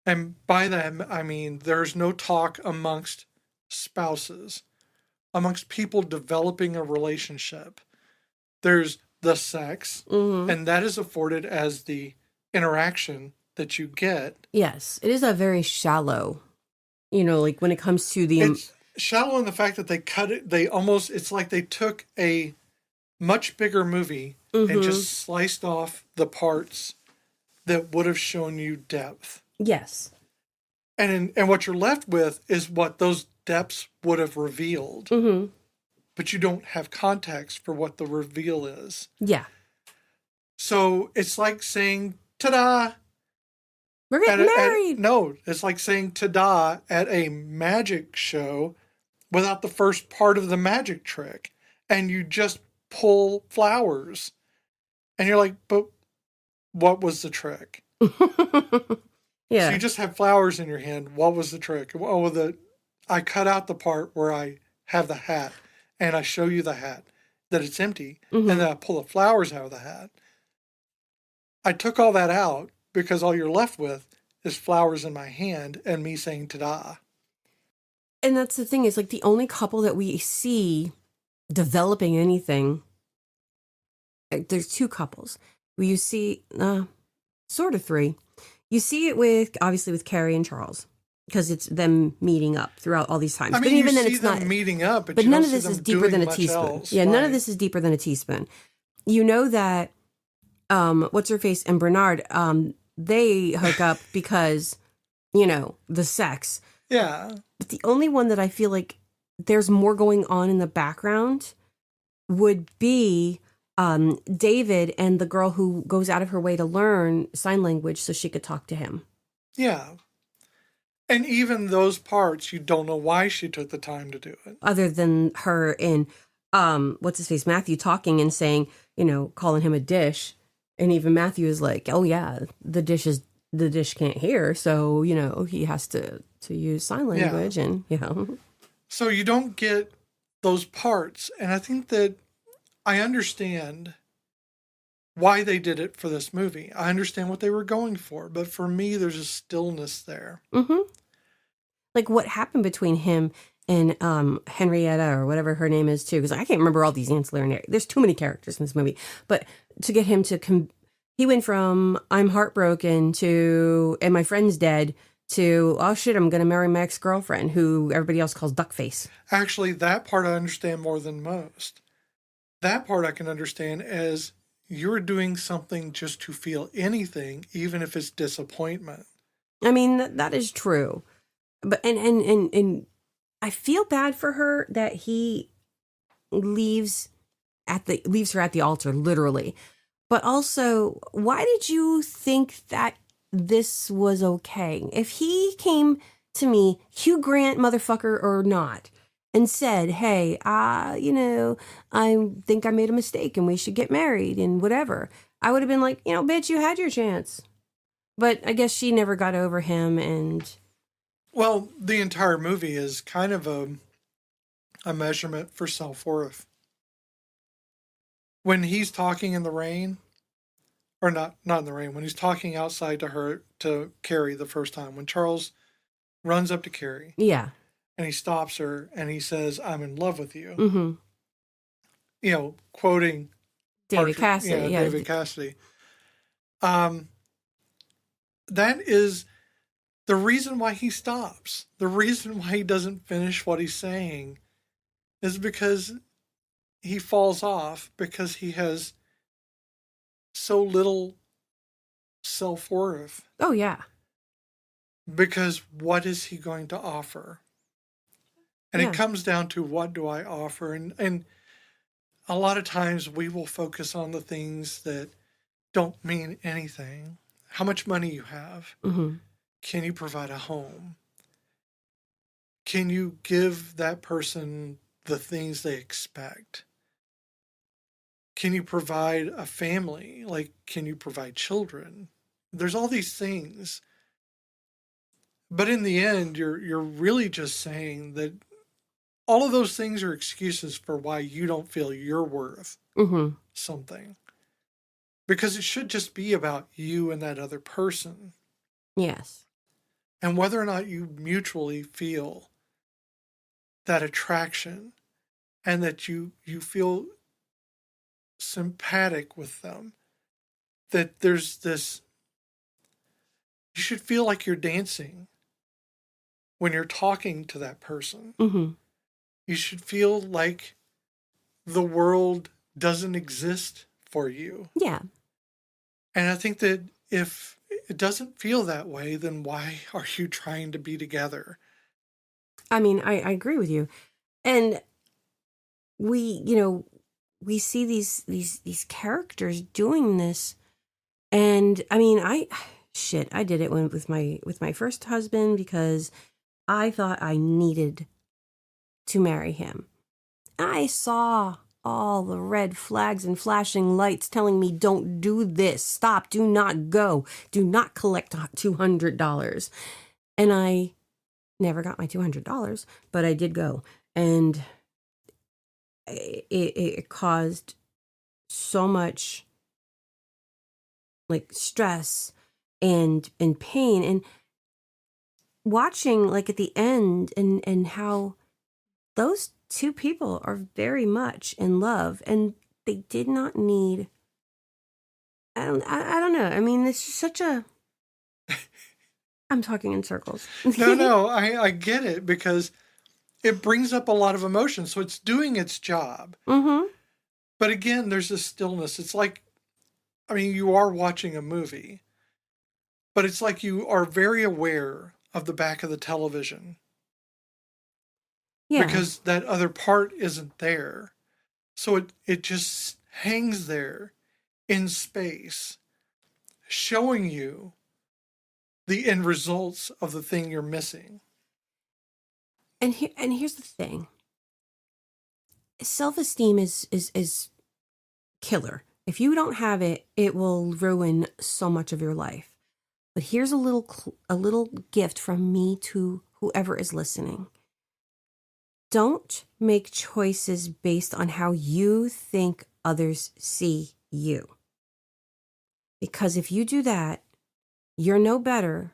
And by that, I mean, there's no talk amongst spouses, amongst people developing a relationship. There's the sex, and that is afforded as the interaction that you get. Yes, it is a very shallow, like when it comes to the... It's shallow in the fact that they cut it. It's like they took a much bigger movie and just sliced off the parts that would have shown you depth. Yes. And what you're left with is what those depths would have revealed. Mm-hmm. But you don't have context for what the reveal is. Yeah. So it's like saying, ta-da! We're getting married! No, it's like saying ta-da at a magic show without the first part of the magic trick. And you just pull flowers. And you're like, but what was the trick? Yeah. So you just have flowers in your hand. What was the trick? Oh, I cut out the part where I have the hat. And I show you the hat, that it's empty, and then I pull the flowers out of the hat. I took all that out because all you're left with is flowers in my hand and me saying ta-da. And that's the thing, is like the only couple that we see developing anything, there's two couples. You see, sort of three. You see it obviously with Carrie and Charles. Because it's them meeting up throughout all these times. I mean, but even you then, see it's them not meeting up, but none of this is deeper than a teaspoon. Else, yeah, right? None of this is deeper than a teaspoon. You know that what's her face and Bernard, they hook up because the sex. Yeah. But the only one that I feel like there's more going on in the background would be David and the girl who goes out of her way to learn sign language so she could talk to him. Yeah. And even those parts, you don't know why she took the time to do it. Other than her and, what's his face, Matthew talking and saying, calling him a dish. And even Matthew is like, oh yeah, the dish can't hear. So, he has to use sign language and, So you don't get those parts. And I think that I understand why they did it for this movie. I understand what they were going for. But for me, there's a stillness there. Mm-hmm. Like what happened between him and Henrietta or whatever her name is too, because I can't remember all these ancillary. There's too many characters in this movie. But to get him to he went from I'm heartbroken to and my friend's dead to oh shit, I'm gonna marry my ex-girlfriend who everybody else calls Duckface. Actually, that part I understand more than most. That part I can understand as you're doing something just to feel anything, even if it's disappointment. I mean that is true. But and I feel bad for her that he leaves her at the altar, literally. But also, why did you think that this was okay? If he came to me, Hugh Grant motherfucker or not, and said, hey, I think I made a mistake and we should get married and whatever, I would have been like, bitch, you had your chance. But I guess she never got over him and... Well, the entire movie is kind of a measurement for self-worth. When he's talking in the rain, or not in the rain, when he's talking outside to Carrie the first time, when Charles runs up to Carrie. Yeah. And he stops her and he says, I'm in love with you. Mm-hmm. Quoting David Cassidy. Yeah, David Cassidy. That is... the reason why he stops, the reason why he doesn't finish what he's saying is because he falls off because he has so little self-worth. Oh, yeah. Because what is he going to offer? And it comes down to what do I offer? And a lot of times we will focus on the things that don't mean anything. How much money you have. Mm-hmm. Can you provide a home? Can you give that person the things they expect? Can you provide a family? Like, can you provide children? There's all these things. But in the end, you're really just saying that all of those things are excuses for why you don't feel you're worth something. Because it should just be about you and that other person. Yes. And whether or not you mutually feel that attraction and that you feel sympathetic with them, that there's this you should feel like you're dancing when you're talking to that person. Mm-hmm. You should feel like the world doesn't exist for you. Yeah. And I think that if it doesn't feel that way, then why are you trying to be together? I mean, I agree with you. And we see these characters doing this. And I mean, I did it with my first husband because I thought I needed to marry him. I saw all the red flags and flashing lights telling me, don't do this, stop, do not go, do not collect $200. And I never got my $200, but I did go. And it caused so much like stress and pain, and watching like at the end and how those two people are very much in love, and they did not need, I don't know. I mean, it's such a, I'm talking in circles. No, I get it, because it brings up a lot of emotion. So it's doing its job. Mm-hmm. But again, there's a stillness. It's like, I mean, you are watching a movie, but it's like you are very aware of the back of the television. Yeah. Because that other part isn't there. So it just hangs there in space, showing you the end results of the thing you're missing. And here's the thing. Self-esteem is killer. If you don't have it, it will ruin so much of your life. But here's a little gift from me to whoever is listening. Don't make choices based on how you think others see you. Because if you do that, you're no better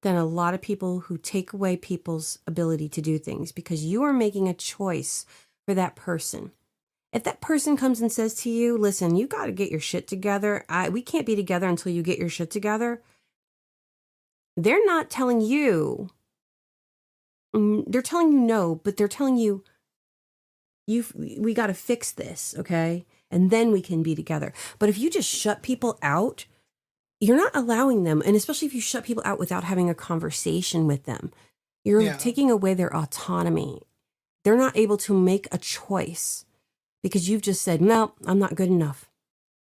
than a lot of people who take away people's ability to do things, because you are making a choice for that person. If that person comes and says to you, listen, you got to get your shit together. We can't be together until you get your shit together. They're not telling you, they're telling you no, but they're telling you, we got to fix this, okay? And then we can be together. But if you just shut people out, you're not allowing them. And especially if you shut people out without having a conversation with them, you're taking away their autonomy. They're not able to make a choice because you've just said, no, I'm not good enough.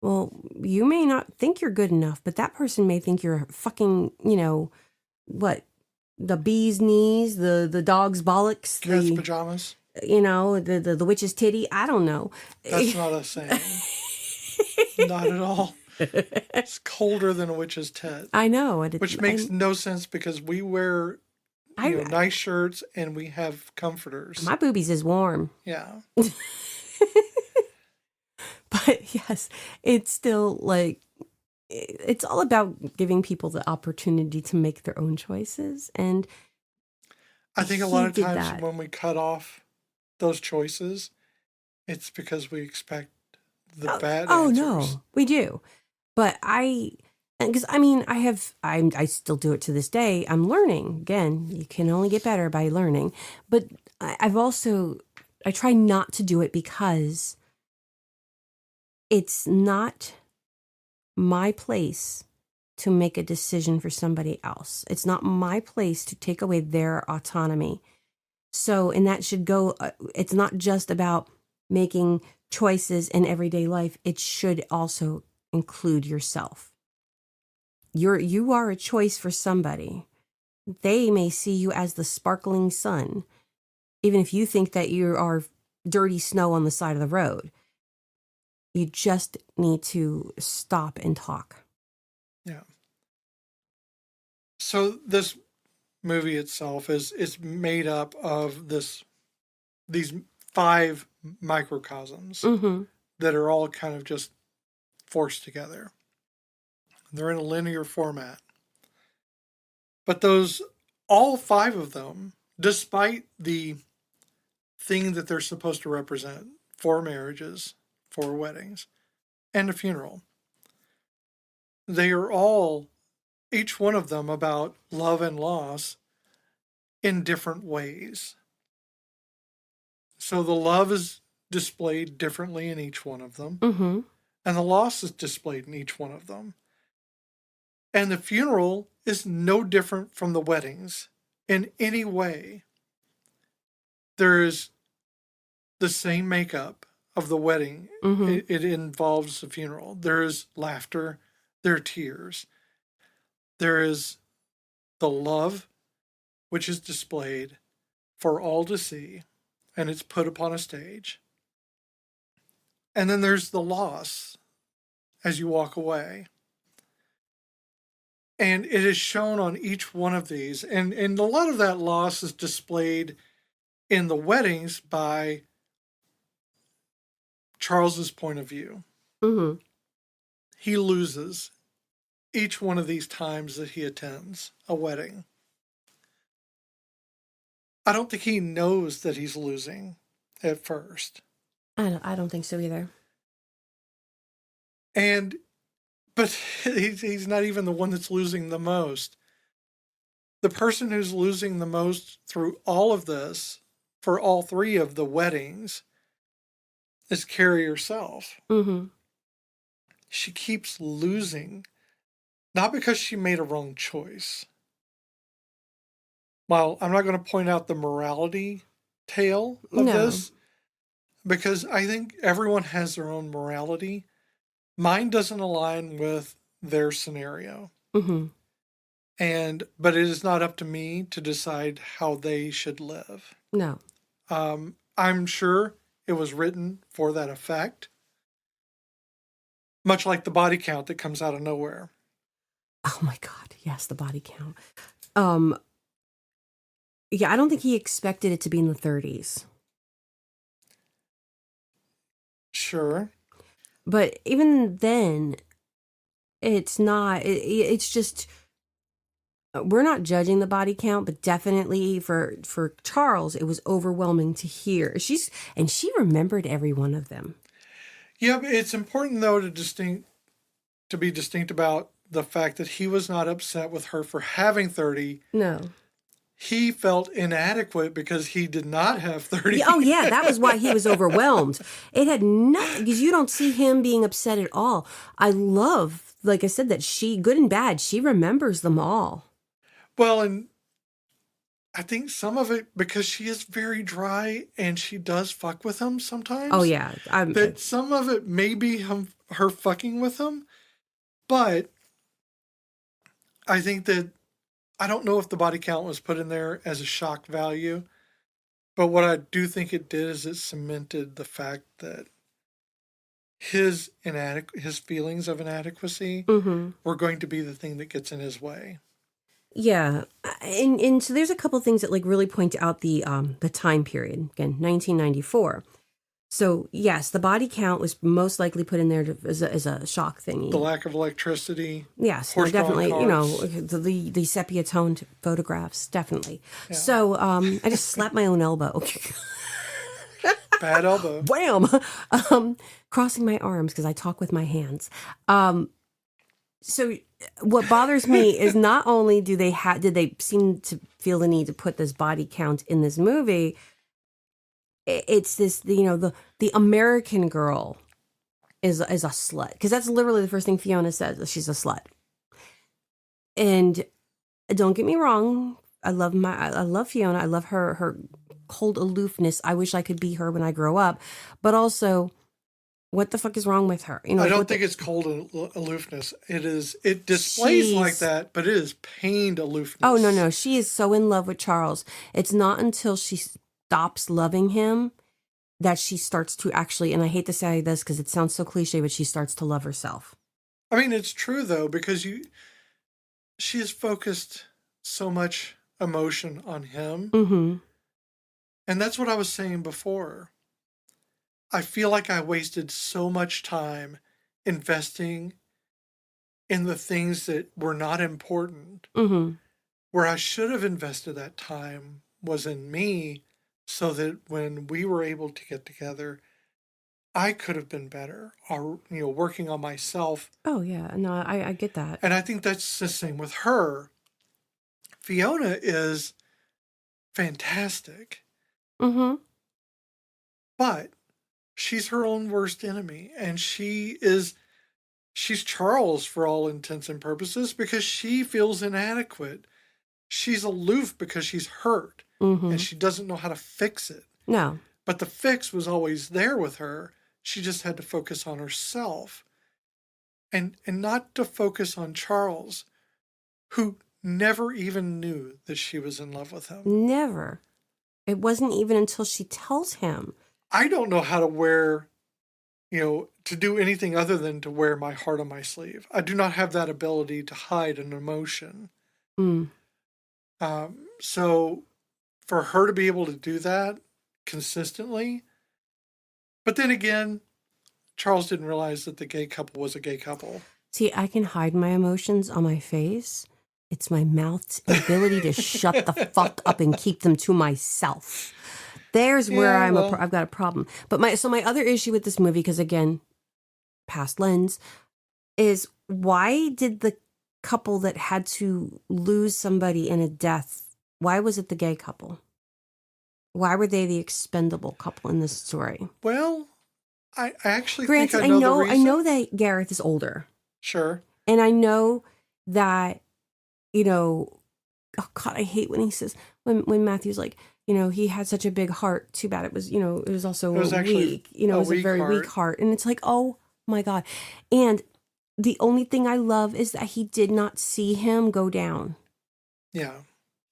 Well, you may not think you're good enough, but that person may think you're fucking, what? The bee's knees, the dog's bollocks, Cat's pajamas. The witch's titty. I don't know. That's not a saying. Not at all. It's colder than a witch's tit. I know. Which makes no sense, because we wear nice shirts and we have comforters. My boobies is warm. Yeah. But yes, it's still like, it's all about giving people the opportunity to make their own choices. And I think a lot of times when we cut off those choices, it's because we expect the bad answers. Oh, no, we do. But I still do it to this day. I'm learning. Again, you can only get better by learning. But I try not to do it because it's not my place to make a decision for somebody else. It's not my place to take away their autonomy. So, and that should go, it's not just about making choices in everyday life. It should also include yourself. You are a choice for somebody. They may see you as the sparkling sun, even if you think that you are dirty snow on the side of the road. You just need to stop and talk. Yeah. So this movie itself is made up of these 5 microcosms that are all kind of just forced together. They're in a linear format. But all 5 of them, despite the thing that they're supposed to represent, 4 marriages, 4 weddings, and a funeral, they are all each one of them about love and loss in different ways. So the love is displayed differently in each one of them, Mm-hmm. and the loss is displayed in each one of them. And the funeral is no different from the weddings in any way. There is the same makeup of the wedding. Mm-hmm. It involves the funeral. There is laughter, there are tears. There is the love, which is displayed for all to see, and it's put upon a stage. And then there's the loss as you walk away. And it is shown on each one of these. And a lot of that loss is displayed in the weddings by Charles's point of view. Mm-hmm. He loses each one of these times that he attends a wedding. I don't think he knows that he's losing at first. I don't think so either. But he's not even the one that's losing the most. The person who's losing the most through all of this, for all three of the weddings, is Carrie herself. Mm-hmm. She keeps losing, not because she made a wrong choice. Well, I'm not going to point out the morality tale of this, because I think everyone has their own morality. Mine doesn't align with their scenario. Mm-hmm. But it is not up to me to decide how they should live. No. I'm sure it was written for that effect. Much like the body count that comes out of nowhere. Oh my God. Yes, the body count. Yeah, I don't think he expected it to be in the 30s. Sure. But even then, it's not, it's just, we're not judging the body count, but definitely for Charles, it was overwhelming to hear. She remembered every one of them. Yeah, but it's important though to be distinct about the fact that he was not upset with her for having 30. No. He felt inadequate because he did not have 30. Yeah, oh yeah, that was why he was overwhelmed. It had nothing, because you don't see him being upset at all. I love, like I said, that she, good and bad, she remembers them all. Well, and I think some of it because she is very dry and she does fuck with him sometimes. Oh yeah. That some of it may be her fucking with him, but I think that I don't know if the body count was put in there as a shock value, but what I do think it did is it cemented the fact that his feelings of inadequacy were going to be the thing that gets in his way. Yeah, and so there's a couple things that like really point out the time period. Again, 1994. So yes, the body count was most likely put in there as a shock thingy. The lack of electricity. Yes, no, definitely. You know, the sepia toned photographs, definitely. Yeah. So I just slapped my own elbow. Bad elbow. Wham! Crossing my arms because I talk with my hands. So what bothers me is not only did they seem to feel the need to put this body count in this movie. It's this, you know, the American girl is a slut, because that's literally the first thing Fiona says. She's a slut. And don't get me wrong, I love Fiona. I love her cold aloofness. I wish I could be her when I grow up. But also, what the fuck is wrong with her? You know, I don't think it's cold aloofness. It displays like that, but it is pained aloofness. Oh no, she is so in love with Charles. It's not until she stops loving him that she starts to actually, and I hate to say this because it sounds so cliche, but she starts to love herself. I mean, it's true though, because she has focused so much emotion on him. Mm-hmm. And that's what I was saying before. I feel like I wasted so much time investing in the things that were not important. Mm-hmm. Where I should have invested that time was in me, so that when we were able to get together, I could have been better, or, working on myself. Oh, yeah. No, I get that. And I think that's the same with her. Fiona is fantastic, Mm-hmm. but she's her own worst enemy. And she's Charles for all intents and purposes because she feels inadequate. She's aloof because she's hurt and Mm-hmm. she doesn't know how to fix it. No. But the fix was always there with her. She just had to focus on herself and not to focus on Charles, who never even knew that she was in love with him. Never. It wasn't even until she tells him. I don't know how to wear, to do anything other than to wear my heart on my sleeve. I do not have that ability to hide an emotion. Mm. So for her to be able to do that consistently, but then again, Charles didn't realize that the gay couple was a gay couple. See, I can hide my emotions on my face. It's my mouth's ability to shut the fuck up and keep them to myself. There's where I've got a problem. But my other issue with this movie, because again, past lens, is why did the couple that had to lose somebody in a death, why was it the gay couple? Why were they the expendable couple in this story? Well, I actually Granted, think I know the reason. I know that Gareth is older. Sure. And I know that, oh God, I hate when he says, when Matthew's like, he had such a big heart. Too bad it was, it was also weak. It was a very weak heart. And it's like, oh my God. And the only thing I love is that he did not see him go down. Yeah.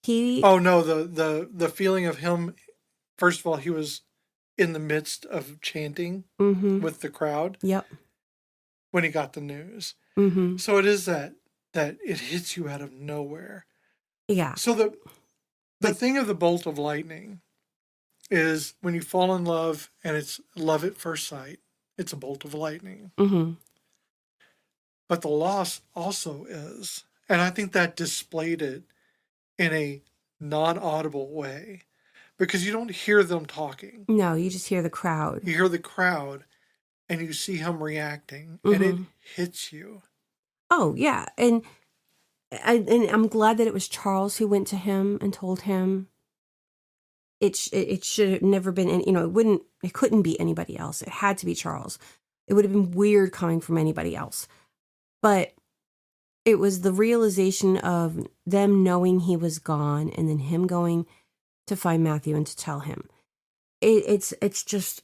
Oh no, the feeling of him, first of all, he was in the midst of chanting with the crowd. Yep. When he got the news. Mm-hmm. So it is that it hits you out of nowhere. Yeah. So the thing of the bolt of lightning is when you fall in love and it's love at first sight, it's a bolt of lightning. Mm-hmm. But the loss also is, and I think that displayed it in a non-audible way because you don't hear them talking. No, you just hear the crowd. You hear the crowd and you see him reacting and it hits you. Oh, yeah. And I'm glad that it was Charles who went to him and told him it should have never been, it couldn't be anybody else. It had to be Charles. It would have been weird coming from anybody else. But it was the realization of them knowing he was gone and then him going to find Matthew and to tell him. It's just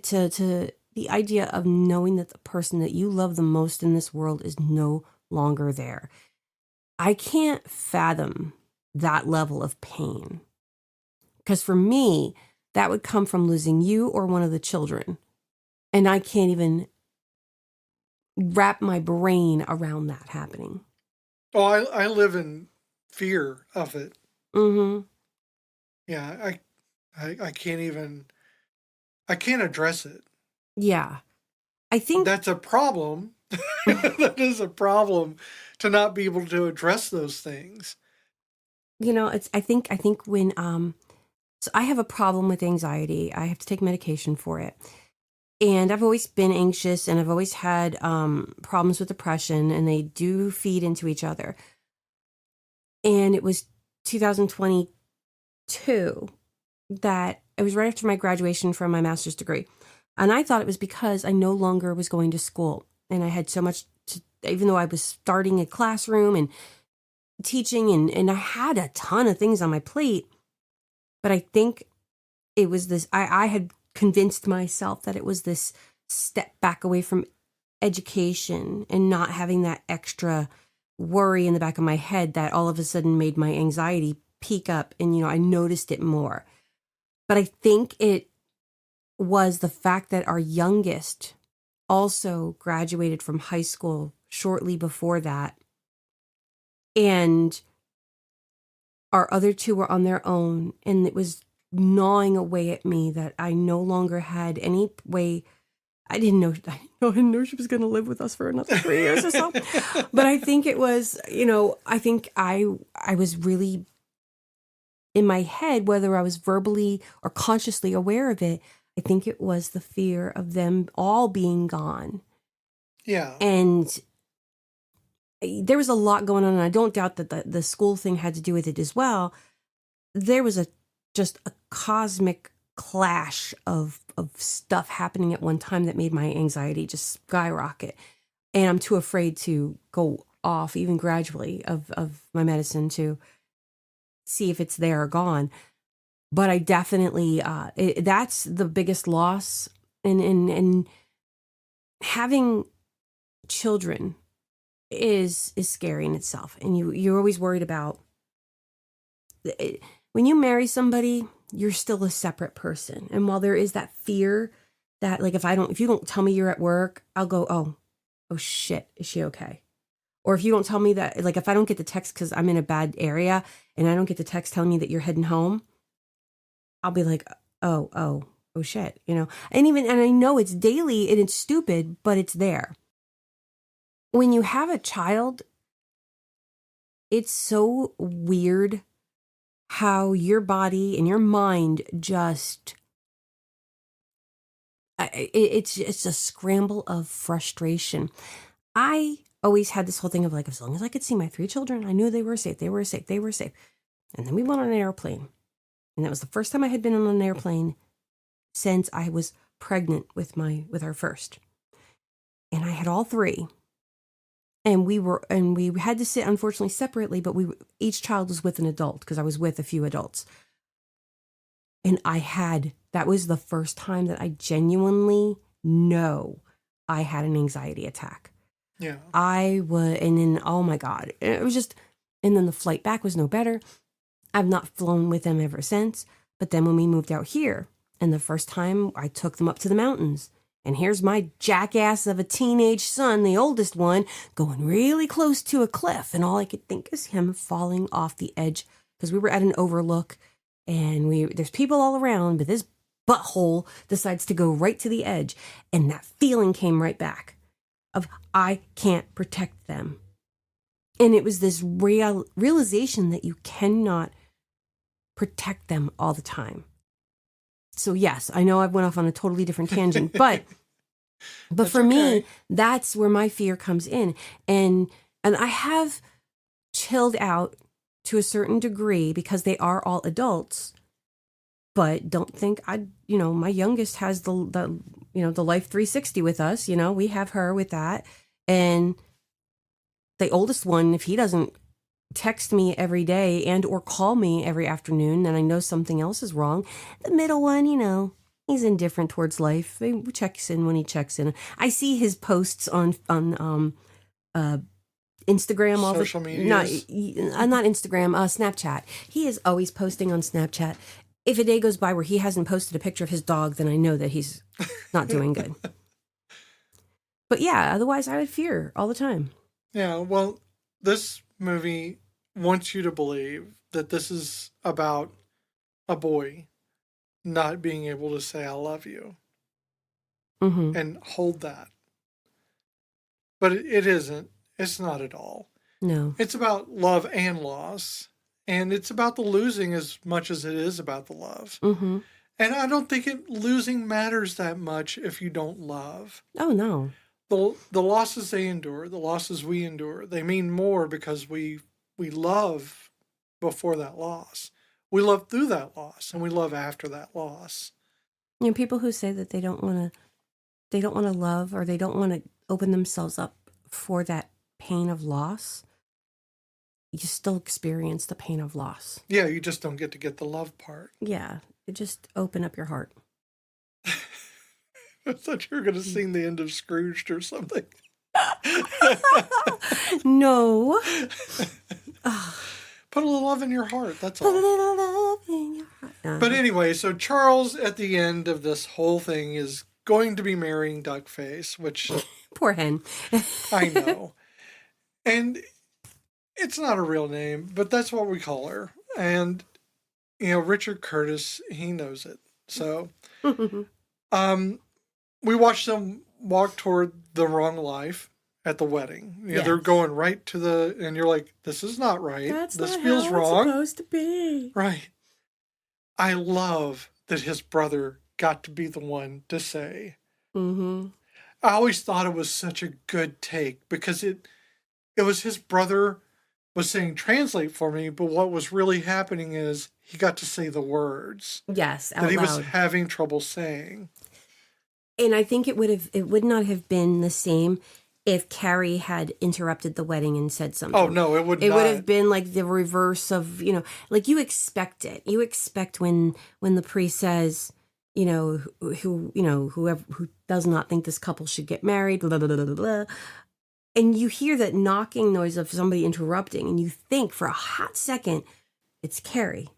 to the idea of knowing that the person that you love the most in this world is no longer there. I can't fathom that level of pain. Because for me, that would come from losing you or one of the children. And I can't even wrap my brain around that happening. Oh, I live in fear of it. Mm-hmm. Yeah, I can't address it. Yeah. I think that's a problem. That is a problem to not be able to address those things. I think when so I have a problem with anxiety. I have to take medication for it. And I've always been anxious and I've always had problems with depression, and they do feed into each other. And it was 2022 that it was right after my graduation from my master's degree. And I thought it was because I no longer was going to school. And I had so much even though I was starting a classroom and teaching and I had a ton of things on my plate. But I think it was this, I had convinced myself that it was this step back away from education and not having that extra worry in the back of my head that all of a sudden made my anxiety peak up. And, I noticed it more. But I think it was the fact that our youngest also graduated from high school shortly before that. And our other two were on their own. And it was gnawing away at me that I no longer had any way. I didn't know she was going to live with us for another 3 years or so. But I think it was, I think I was really in my head, whether I was verbally or consciously aware of it, I think it was the fear of them all being gone. Yeah. And there was a lot going on, and I don't doubt that the school thing had to do with it as well. There was just a cosmic clash of stuff happening at one time that made my anxiety just skyrocket. And I'm too afraid to go off, even gradually, of my medicine to see if it's there or gone. But I definitely, that's the biggest loss. And having children is scary in itself. And you're always worried about, when you marry somebody, you're still a separate person. And while there is that fear that, like, if you don't tell me you're at work, I'll go, oh shit, is she okay? Or if you don't tell me that, like, if I don't get the text because I'm in a bad area and I don't get the text telling me that you're heading home, I'll be like, oh shit, And I know it's daily and it's stupid, but it's there. When you have a child, it's so weird how your body and your mind just, it's a scramble of frustration. I always had this whole thing of like, as long as I could see my 3 children, I knew they were safe. And then we went on an airplane. And that was the first time I had been on an airplane since I was pregnant with our first. And I had all 3. And we had to sit, unfortunately, separately, but each child was with an adult because I was with a few adults. And that was the first time that I genuinely know I had an anxiety attack. Yeah. And then, oh my God, it was just, and then the flight back was no better. I've not flown with them ever since. But then when we moved out here, and the first time I took them up to the mountains, and here's my jackass of a teenage son, the oldest one, going really close to a cliff. And all I could think is him falling off the edge because we were at an overlook and there's people all around, but this butthole decides to go right to the edge. And that feeling came right back of I can't protect them. And it was this realization that you cannot protect them all the time. So yes, I know I went off on a totally different tangent, but for me, that's where my fear comes in. And I have chilled out to a certain degree because they are all adults, but don't think my youngest has the Life 360 with us, we have her with that. And the oldest one, if he doesn't text me every day and or call me every afternoon, then I know something else is wrong. The middle one, he's indifferent towards life. He checks in when he checks in. I see his posts on Instagram, all social media. Not Instagram, Snapchat. He is always posting on Snapchat. If a day goes by where he hasn't posted a picture of his dog, then I know that he's not doing good. But yeah, otherwise I would fear all the time. Yeah, well, this movie wants you to believe that this is about a boy not being able to say I love you and hold that. But it isn't. It's not at all. No. It's about love and loss. And it's about the losing as much as it is about the love. Mm-hmm. And I don't think losing matters that much if you don't love. Oh, no. The losses they endure, the losses we endure, they mean more because we love before that loss. We love through that loss, and we love after that loss. People who say that they don't want to love, or they don't want to open themselves up for that pain of loss, you still experience the pain of loss. Yeah, you just don't get to get the love part. Yeah, you just open up your heart. I thought you were going to sing the end of Scrooged or something. No. Put a little love in your heart, that's all. Put a little love in your heart. But anyway, so Charles, at the end of this whole thing, is going to be marrying Duckface, which... Poor hen. I know. And it's not a real name, but that's what we call her. And, Richard Curtis, he knows it. So, we watched them walk toward the wrong life at the wedding. Yes. They're going right to and you're like, this is not right. This feels how wrong. It's supposed to be. Right. I love that his brother got to be the one to say. Mm-hmm. I always thought it was such a good take because it was his brother was saying translate for me, but what was really happening is he got to say the words. Yes, out that he was loud. having trouble saying. And I think it would not have been the same if Carrie had interrupted the wedding and said something. Oh no, it would not. It would have been like the reverse of, like you expect it. You expect when the priest says, whoever who does not think this couple should get married, blah, blah, blah, blah, blah. And you hear that knocking noise of somebody interrupting, and you think for a hot second, it's Carrie.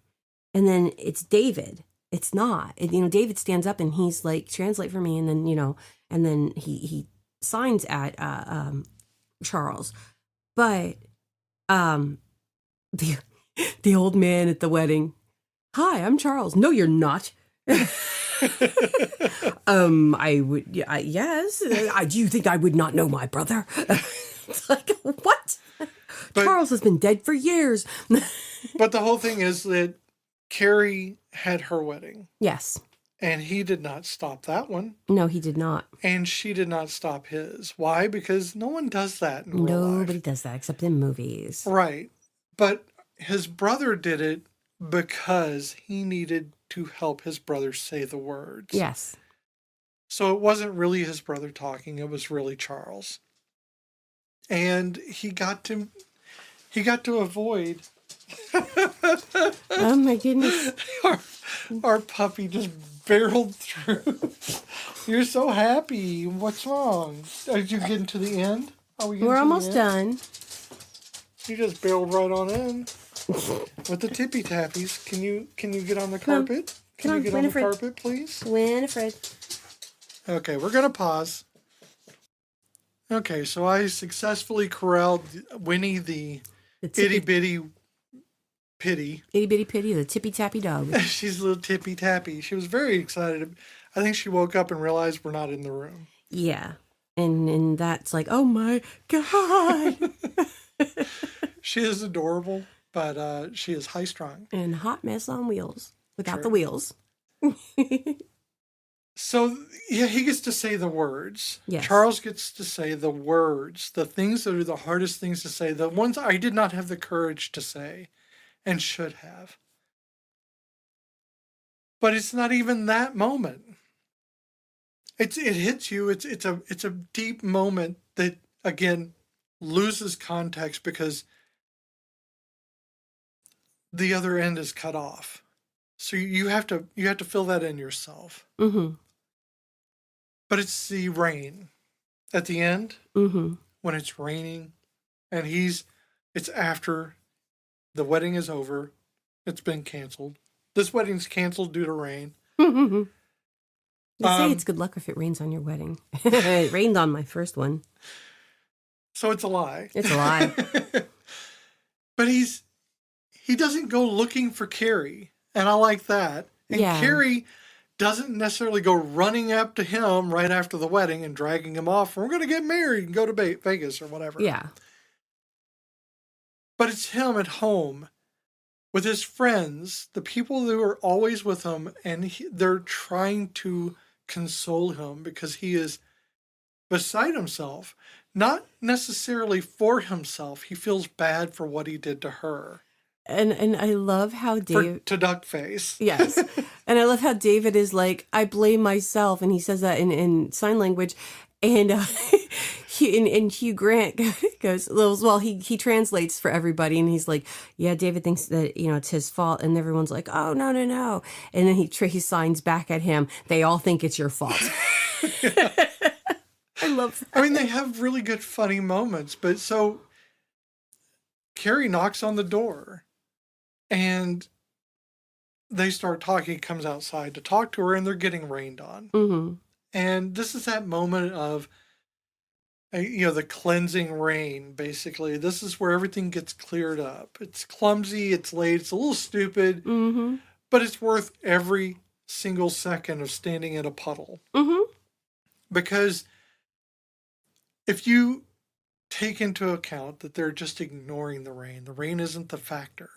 And then it's David. It's not. David stands up and he's like, translate for me. And then, he signs at Charles. But the old man at the wedding, hi, I'm Charles. No, you're not. I would, yes. Do you think I would not know my brother? It's like, what? But Charles has been dead for years. But the whole thing is that Carrie had her wedding. Yes. And he did not stop that one. No, he did not. And she did not stop his. Why? Because no one does that in real life. Nobody does that except in movies. Right. But his brother did it because he needed to help his brother say the words. Yes. So it wasn't really his brother talking. It was really Charles. And he got to avoid. Oh my goodness. Our puppy just barreled through. You're so happy. What's wrong? Did you get into the end? We're almost done. You just barreled right on in. With the tippy tappies. Can you get on the carpet? Can you get Winifred. On the carpet, please? Winifred. Okay, we're going to pause. Okay, so I successfully corralled Winnie the itty-bitty Pitty. Itty-bitty Pitty, the tippy-tappy dog. She's a little tippy-tappy. She was very excited. I think she woke up and realized we're not in the room. Yeah. And that's like, oh my God. She is adorable, but she is high-strung. And hot mess on wheels. Without the wheels. So, yeah, he gets to say the words. Yes. Charles gets to say the words. The things that are the hardest things to say. The ones I did not have the courage to say. And should have. But it's not even that moment. It hits you. It's a deep moment that again loses context because the other end is cut off. So you have to fill that in yourself. Mm-hmm. But it's the rain at the end when it's raining, and it's after. The wedding is over. It's been canceled. This wedding's canceled due to rain. They say it's good luck if it rains on your wedding. It rained on my first one. So it's a lie. It's a lie. But he doesn't go looking for Carrie. And I like that. And Carrie doesn't necessarily go running up to him right after the wedding and dragging him off. We're going to get married and go to Vegas or whatever. Yeah. But it's him at home with his friends, the people who are always with him, and they're trying to console him because he is beside himself. Not necessarily for himself. He feels bad for what he did to her. And I love how David... To duck face. Yes. And I love how David is like, I blame myself. And he says that in sign language. And Hugh Grant goes, well, he translates for everybody. And he's like, yeah, David thinks that, it's his fault. And everyone's like, oh, no. And then he signs back at him. They all think it's your fault. I love that. I mean, they have really good, funny moments. But so Carrie knocks on the door and they start talking. He comes outside to talk to her and they're getting rained on. Mm-hmm. And this is that moment of, the cleansing rain, basically. This is where everything gets cleared up. It's clumsy, it's late, it's a little stupid, but it's worth every single second of standing in a puddle. Mm-hmm. Because if you take into account that they're just ignoring the rain isn't the factor.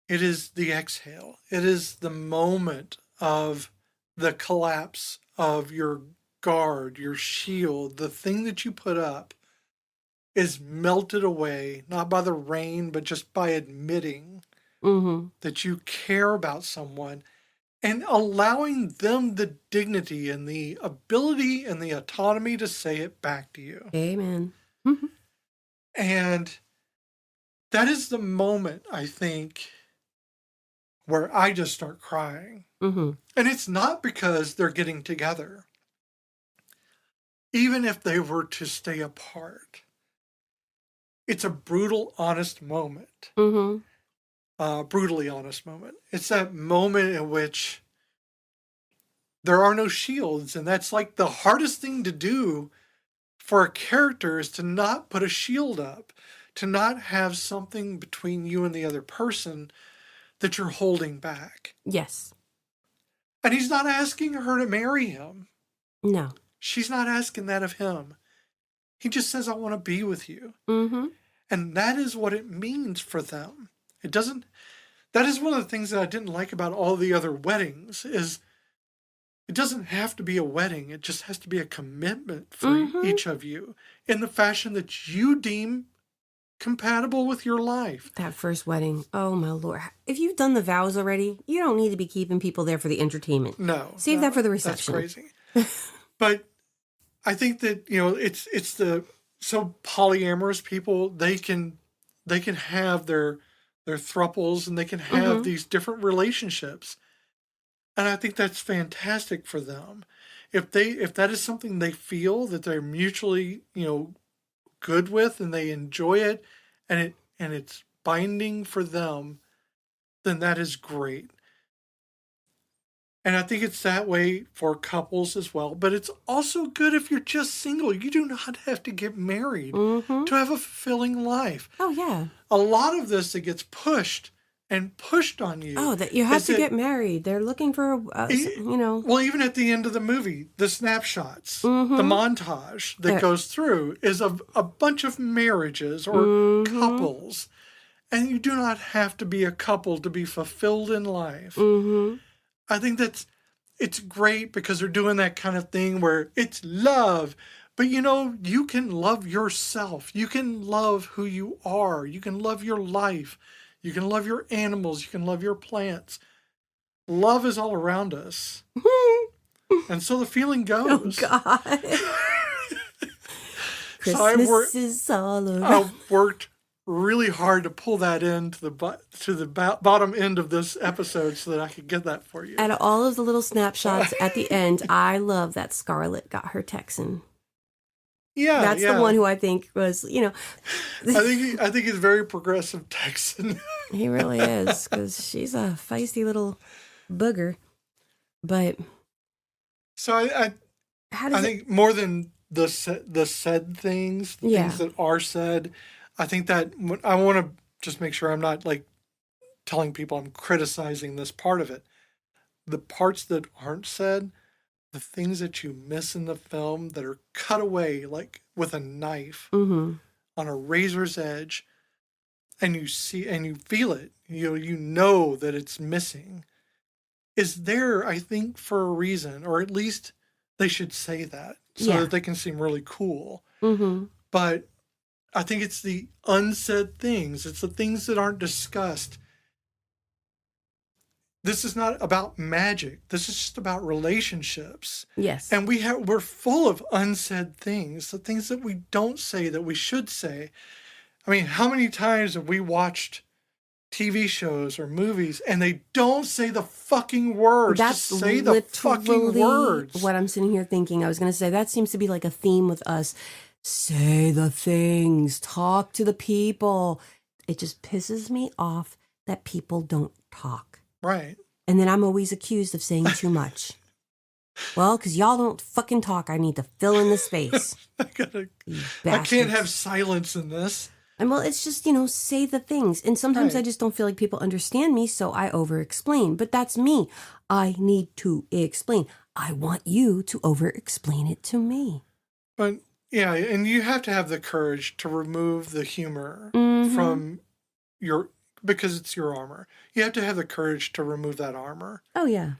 It is the exhale. It is the moment of the collapse of your guard, your shield, the thing that you put up is melted away, not by the rain, but just by admitting that you care about someone and allowing them the dignity and the ability and the autonomy to say it back to you. Amen. And that is the moment, I think, where I just start crying. And it's not because they're getting together. Even if they were to stay apart, it's a brutal, honest moment. Brutally honest moment. It's that moment in which there are no shields. And that's like the hardest thing to do for a character is to not put a shield up, to not have something between you and the other person that you're holding back. Yes. And he's not asking her to marry him. No. She's not asking that of him. He just says, I want to be with you. And that is what it means for them. It doesn't, that is one of the things that I didn't like about all the other weddings is it doesn't have to be a wedding. It just has to be a commitment for each of you in the fashion that you deem compatible with your life. That first wedding. Oh, my Lord. If you've done the vows already, you don't need to be keeping people there for the entertainment. No. Save that for the reception. That's crazy. But I think that, it's the so polyamorous people, they can have their thruples and they can have these different relationships. And I think that's fantastic for them. If that is something they feel that they're mutually, good with and they enjoy it and it's binding for them, then that is great. And I think it's that way for couples as well. But it's also good if you're just single. You do not have to get married to have a fulfilling life. Oh, yeah. A lot of this that gets pushed on you. Oh, that you have to get married. They're looking for, Well, even at the end of the movie, the snapshots, the montage that goes through is of a bunch of marriages or couples. And you do not have to be a couple to be fulfilled in life. I think it's great because they're doing that kind of thing where it's love. But, you can love yourself. You can love who you are. You can love your life. You can love your animals. You can love your plants. Love is all around us. And so the feeling goes. Oh, God. Christmas is all around. I've worked really hard to pull that in to the bottom end of this episode so that I could get that for you. Out of all of the little snapshots at the end, I love that Scarlett got her Texan. Yeah, that's the one who I think was, I think he's very progressive Texan. He really is, because she's a feisty little booger. But so I think more than the said things, the things that are said, I think that I want to just make sure I'm not like telling people I'm criticizing this part of it. The parts that aren't said, the things that you miss in the film that are cut away like with a knife on a razor's edge, and you see and you feel it, you know that it's missing, is there, I think, for a reason, or at least they should say that so that they can seem really cool. But I think it's the unsaid things. It's the things that aren't discussed. This is not about magic. This is just about relationships. Yes. And we're full of unsaid things, the things that we don't say that we should say. I mean, how many times have we watched TV shows or movies and they don't say the fucking words? That's just say the fucking words. What I'm sitting here thinking. I was going to say that seems to be like a theme with us. Say the things. Talk to the people. It just pisses me off that people don't talk. Right. And then I'm always accused of saying too much. Well, because y'all don't fucking talk. I need to fill in the space. I can't have silence in this. And well, it's just, say the things. And sometimes I just don't feel like people understand me, so I over-explain. But that's me. I need to explain. I want you to over-explain it to me. But, yeah, and you have to have the courage to remove the humor from because it's your armor. You have to have the courage to remove that armor. Oh, yeah.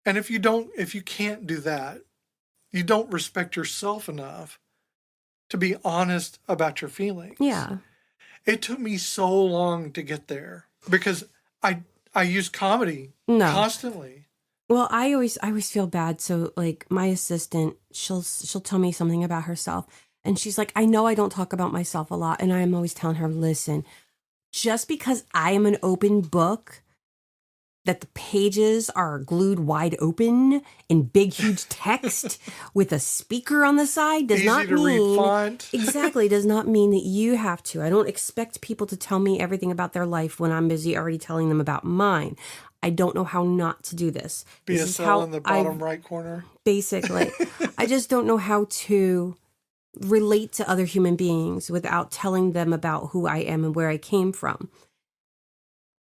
And if you can't do that, you don't respect yourself enough to be honest about your feelings. Yeah. It took me so long to get there because I use comedy constantly. Well, I always feel bad. So like my assistant, she'll tell me something about herself, and she's like, I know I don't talk about myself a lot, and I am always telling her, listen, just because I am an open book, that the pages are glued wide open in big, huge text with a speaker on the side does not mean... Easy to read font. Exactly, does not mean that you have to. I don't expect people to tell me everything about their life when I'm busy already telling them about mine. I don't know how not to do this. Be a cell in the bottom right corner. Basically. I just don't know how to relate to other human beings without telling them about who I am and where I came from.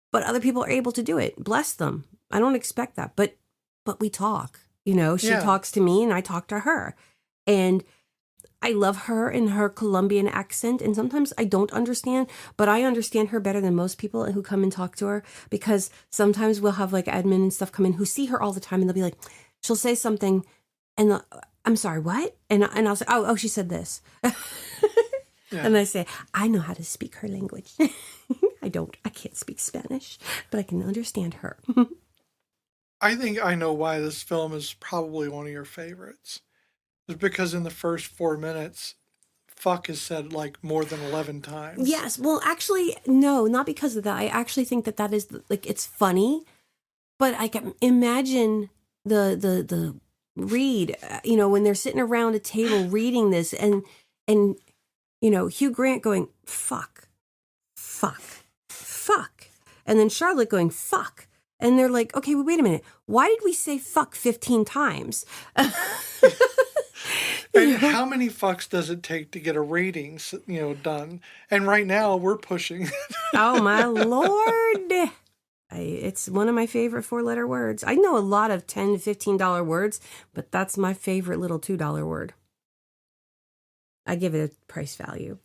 But other people are able to do it. Bless them. I don't expect that. But we talk. You know, she talks to me and I talk to her. And I love her in her Colombian accent. And sometimes I don't understand, but I understand her better than most people who come and talk to her. Because sometimes we'll have like admin and stuff come in who see her all the time. And they'll be like, she'll say something and I'm sorry, what? And I'll say, oh, she said this. And I say, I know how to speak her language. I can't speak Spanish, but I can understand her. I think I know why this film is probably one of your favorites. It's because in the first 4 minutes, fuck is said like more than 11 times. Yes. Well, actually, no, not because of that. I actually think that is like, it's funny, but I can imagine the read, you know, when they're sitting around a table reading this and, you know, Hugh Grant going, fuck, fuck, fuck. And then Charlotte going, fuck. And they're like, okay, well, wait a minute. Why did we say fuck 15 times? And how many fucks does it take to get a rating, you know, done? And right now we're pushing. Oh, my Lord. It's one of my favorite 4-letter words. I know a lot of $10 to $15 words, but that's my favorite little $2 word. I give it a price value.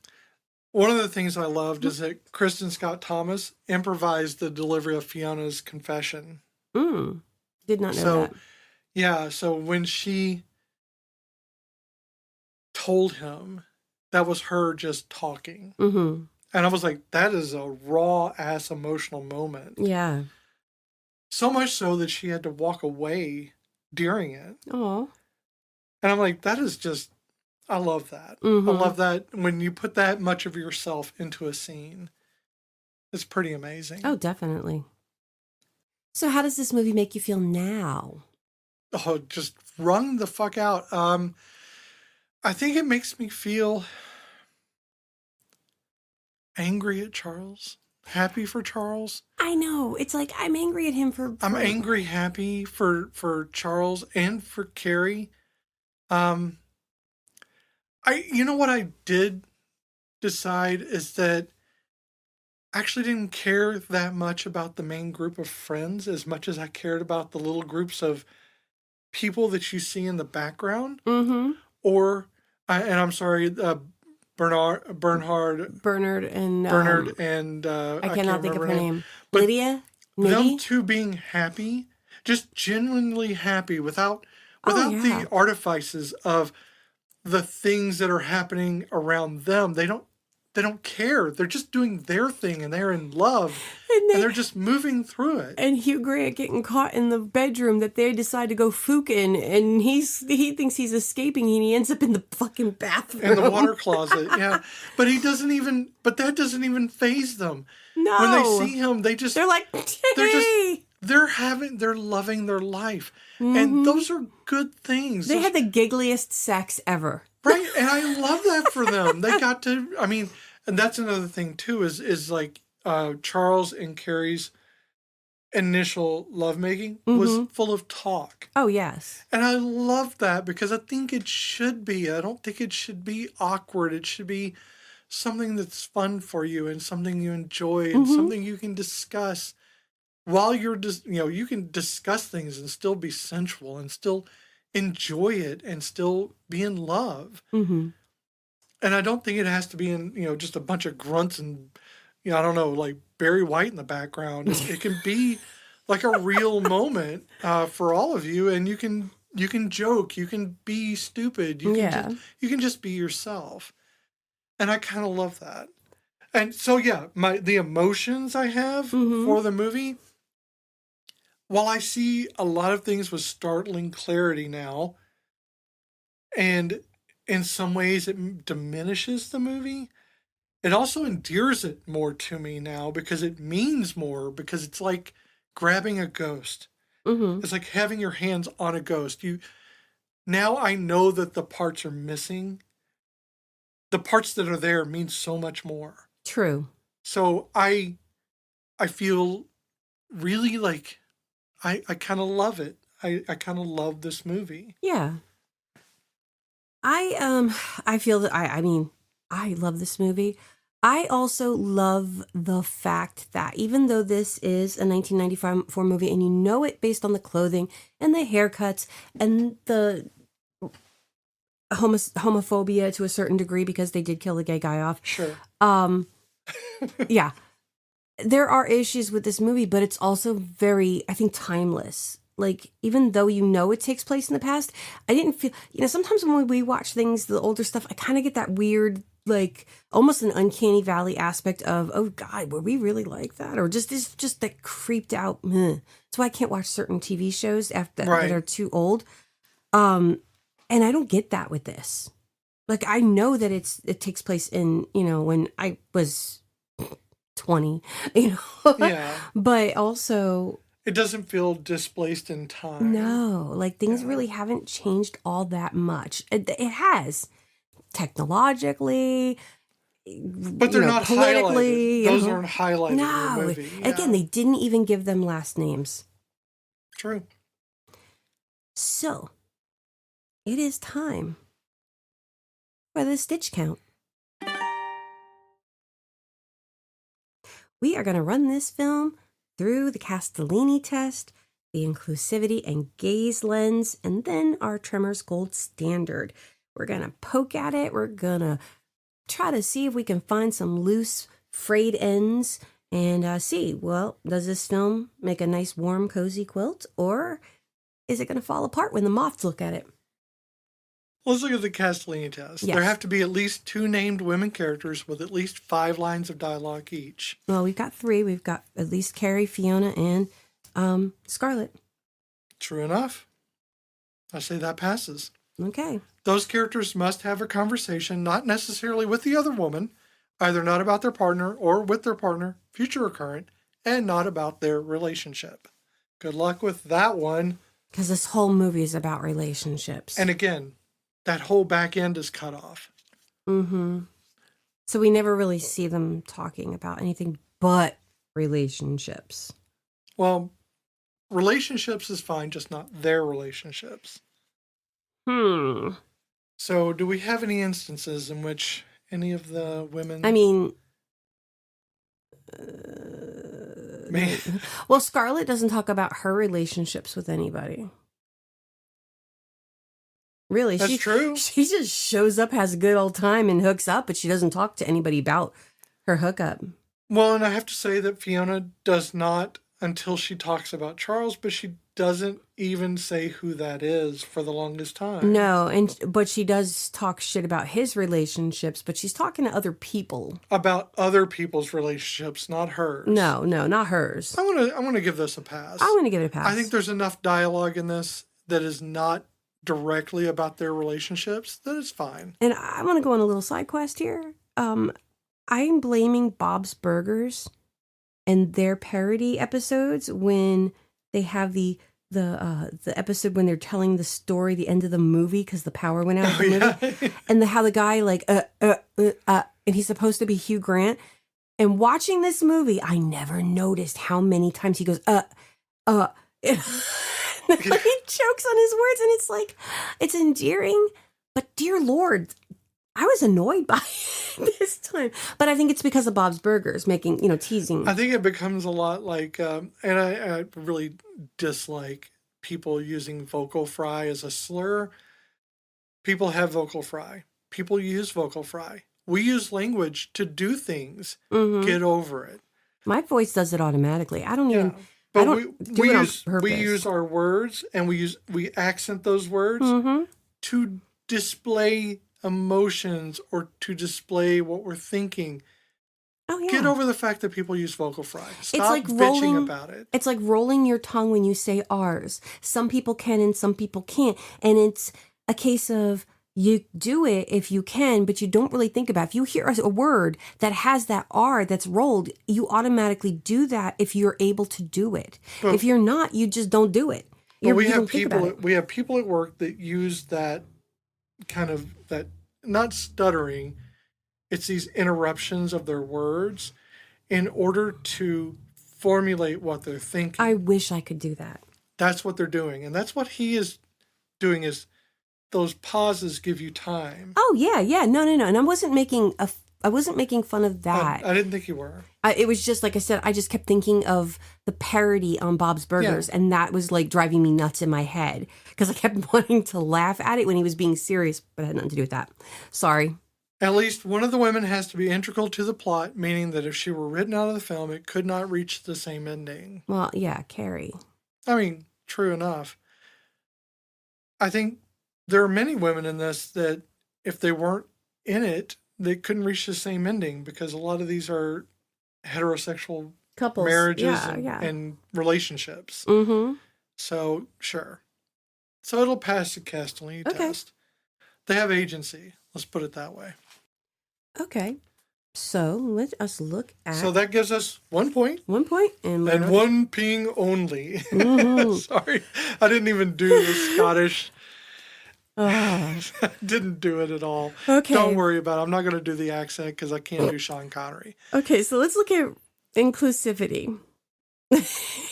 One of the things I loved is that Kristen Scott Thomas improvised the delivery of Fiona's confession. Did not know that. Yeah, so when she told him, that was her just talking. Mm-hmm. And I was like, that is a raw-ass emotional moment. Yeah. So much so that she had to walk away during it. Oh. And I'm like, that is just... I love that. Mm-hmm. I love that when you put that much of yourself into a scene. It's pretty amazing. Oh, definitely. So how does this movie make you feel now? Oh, just run the fuck out. I think it makes me feel angry at Charles. Happy for Charles. I know. It's like I'm angry at him for... I'm angry, happy for Charles and for Carrie. You know what I did decide is that I actually didn't care that much about the main group of friends as much as I cared about the little groups of people that you see in the background. Mm-hmm. Or, and I'm sorry, Bernard and I cannot think of her name. But Lydia? Them two being happy, just genuinely happy without the artifices of the things that are happening around them. They don't care. They're just doing their thing and they're in love and they're just moving through it. And Hugh Grant getting caught in the bedroom that they decide to go fook in, and he thinks he's escaping and he ends up in the fucking bathroom. In the water closet, yeah. But that doesn't even faze them. No. When they see him, they're like, hey! they're loving their life. Mm-hmm. And those are good things. They had the giggliest sex ever. Right. And I love that for them. They got to, I mean, and that's another thing too, is like Charles and Carrie's initial lovemaking was full of talk. Oh, yes. And I love that because I think it should be. I don't think it should be awkward. It should be something that's fun for you and something you enjoy and something you can discuss while you're just, you can discuss things and still be sensual and still enjoy it and still be in love. Mm-hmm. And I don't think it has to be in, just a bunch of grunts and, I don't know, like Barry White in the background. It can be like a real moment for all of you, and you can joke, you can be stupid, you can just be yourself, and I kind of love that. And so yeah, the emotions I have for the movie, while I see a lot of things with startling clarity now, and in some ways it diminishes the movie, it also endears it more to me now because it means more, because it's like grabbing a ghost. It's like having your hands on a ghost. Now I know that the parts are missing. The parts that are there mean so much more. True. So I feel really like I kind of love it. I kind of love this movie. Yeah. I feel that I mean, I love this movie. I also love the fact that even though this is a 1994 movie and you know it based on the clothing and the haircuts and the homophobia to a certain degree because they did kill the gay guy off. Sure. Yeah. There are issues with this movie, but it's also very, I think, timeless. Like, even though you know it takes place in the past, I didn't feel, sometimes when we watch things, the older stuff, I kind of get that weird, like, almost an uncanny valley aspect of, oh God, were we really like that? Or just that creeped out, meh. That's why I can't watch certain TV shows that are too old. And I don't get that with this. Like, I know that it takes place in, when I was 20, Yeah. But also, it doesn't feel displaced in time. No, like things really haven't changed all that much. It has technologically, but they're not politically. Highlighted. Those aren't highlighted in the movie. Yeah. Again, they didn't even give them last names. True. So, it is time for the stitch count. We are going to run this film through the Castellini test, the inclusivity and gaze lens, and then our Tremors gold standard. We're going to poke at it. We're going to try to see if we can find some loose, frayed ends and see, well, does this film make a nice, warm, cozy quilt, or is it going to fall apart when the moths look at it? Let's look at the Castellini test. Yes. There have to be at least 2 named women characters with at least 5 lines of dialogue each. Well, we've got 3. We've got at least Carrie, Fiona, and Scarlett. True enough. I say that passes. Okay. Those characters must have a conversation, not necessarily with the other woman, either not about their partner or with their partner, future or current, and not about their relationship. Good luck with that one. Because this whole movie is about relationships. And again, that whole back end is cut off. So we never really see them talking about anything but relationships. Well, relationships is fine, just not their relationships. So do we have any instances in which any of the women... I mean... well, Scarlett doesn't talk about her relationships with anybody. Really, that's true. She just shows up, has a good old time, and hooks up, but she doesn't talk to anybody about her hookup. Well, and I have to say that Fiona does not until she talks about Charles, but she doesn't even say who that is for the longest time. No, but she does talk shit about his relationships, but she's talking to other people. About other people's relationships, not hers. No, not hers. I want to give this a pass. I'm going to give it a pass. I think there's enough dialogue in this that is not directly about their relationships that is fine. And I want to go on a little side quest here. I'm blaming Bob's Burgers and their parody episodes when they have the episode when they're telling the story, the end of the movie because the power went out of the movie, and how the guy and he's supposed to be Hugh Grant. And watching this movie, I never noticed how many times he goes he chokes on his words, and it's like, it's endearing, but dear Lord, I was annoyed by it this time. But I think it's because of Bob's Burgers making, teasing. I think it becomes a lot like, and I really dislike people using vocal fry as a slur. People have vocal fry. People use vocal fry. We use language to do things. Get over it. My voice does it automatically. I don't even... But don't do it on purpose. we use our words, and we accent those words to display emotions or to display what we're thinking. Oh, yeah. Get over the fact that people use vocal fry. Stop It's like bitching about it. It's like rolling your tongue when you say R's. Some people can and some people can't. And it's a case of you do it if you can, but you don't really think about it. If you hear a word that has that R that's rolled, you automatically do that if you're able to do it. But, if you're not, you just don't do it. But we have people at work that use that kind of, that, not stuttering, it's these interruptions of their words in order to formulate what they're thinking. I wish I could do that. That's what they're doing. And that's what he is doing, is those pauses give you time. Oh, yeah. No. And I wasn't making fun of that. I didn't think you were. It was just, like I said, I just kept thinking of the parody on Bob's Burgers, and that was like driving me nuts in my head because I kept wanting to laugh at it when he was being serious, but it had nothing to do with that. Sorry. At least one of the women has to be integral to the plot, meaning that if she were written out of the film, it could not reach the same ending. Well, yeah, Carrie. I mean, true enough. I think there are many women in this that if they weren't in it, they couldn't reach the same ending, because a lot of these are heterosexual couples, marriages and relationships. Mm-hmm. So, sure. So it'll pass the Castellini test. They have agency. Let's put it that way. Okay. So let us look at... So that gives us 1 point. 1 point. And one ping only. Mm-hmm. Sorry. I didn't even do the Scottish... I didn't do it at all. Okay. Don't worry about it. I'm not going to do the accent because I can't do Sean Connery. Okay, so let's look at inclusivity.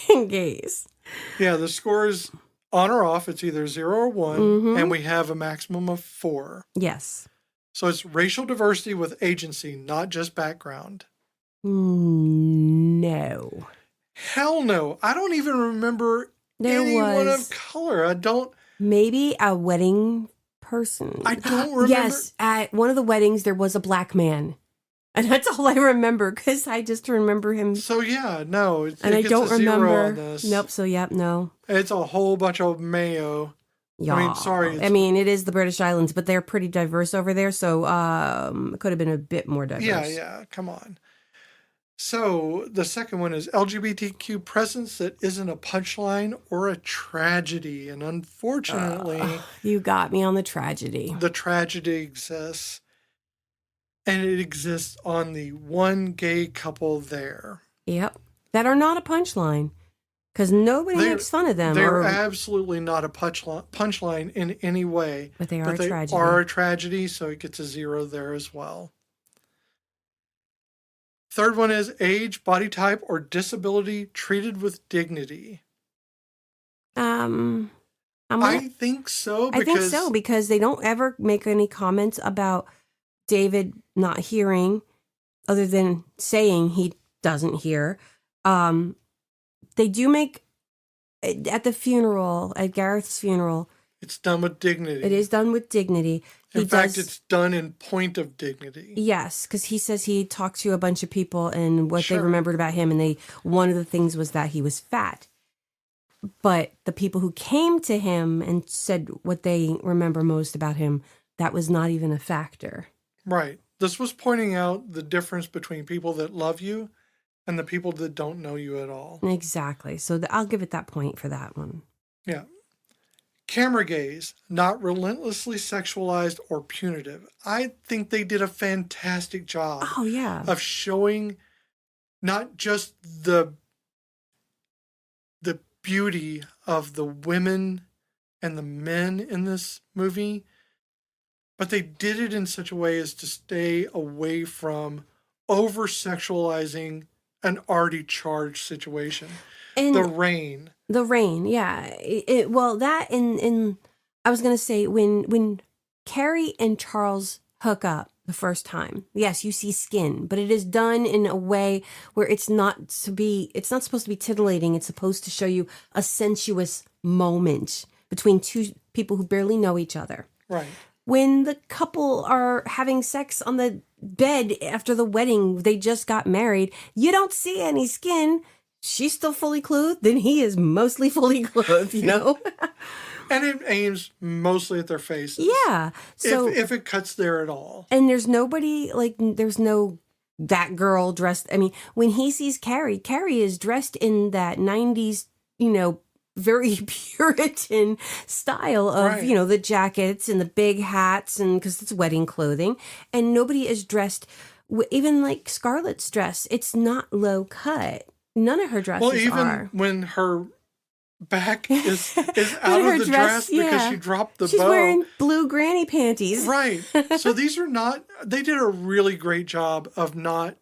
Gays. Yeah, the score is on or off. It's either 0 or 1, and we have a maximum of 4. Yes. So it's racial diversity with agency, not just background. No. Hell no. I don't even remember anyone of color. I don't... Maybe a wedding person. I don't remember. Yes, at one of the weddings, there was a black man. And that's all I remember, because I just remember him. So, yeah, no. And I don't remember. On this. Nope, so, yep, no. It's a whole bunch of mayo. Yeah. I mean, sorry. I mean, it is the British Islands, but they're pretty diverse over there, so it could have been a bit more diverse. Yeah, come on. So the second one is LGBTQ presence that isn't a punchline or a tragedy. And unfortunately... you got me on the tragedy. The tragedy exists. And it exists on the one gay couple there. Yep. That are not a punchline. Because nobody makes fun of them. They're absolutely not a punchline in any way. But they are a tragedy. They are a tragedy, so it gets a 0 there as well. Third one is age, body type, or disability treated with dignity. I think so. I think so, because they don't ever make any comments about David not hearing, other than saying he doesn't hear. They do make, at the funeral, at Gareth's funeral, it's done with dignity. It is done with dignity. In fact, it's done in point of dignity. Yes, because he says he talked to a bunch of people and what they remembered about him, and one of the things was that he was fat. But the people who came to him and said what they remember most about him, that was not even a factor. Right. This was pointing out the difference between people that love you and the people that don't know you at all. Exactly. So I'll give it that point for that one. Yeah. Camera gaze, not relentlessly sexualized or punitive. I think they did a fantastic job. Oh, yeah. Of showing not just the beauty of the women and the men in this movie, but they did it in such a way as to stay away from over-sexualizing an already charged situation. And the rain, yeah. That in I was gonna say when Carrie and Charles hook up the first time, yes, you see skin, but it is done in a way where it's not supposed to be titillating. It's supposed to show you a sensuous moment between two people who barely know each other. Right. When the couple are having sex on the bed after the wedding, they just got married, you don't see any skin. she's still fully clothed, then he is mostly fully clothed, you know? And it aims mostly at their faces. Yeah. So if it cuts there at all. And there's nobody, like, there's no that girl dressed. I mean, when he sees Carrie, Carrie is dressed in that 90s, very Puritan style of, Right. The jackets and the big hats, and because it's wedding clothing. And nobody is dressed, even like Scarlett's dress, it's not low cut. None of her dresses Well, even are. when her back is out of the dress because she dropped the bow. She's wearing blue granny panties. Right. So these are not, they did a really great job of not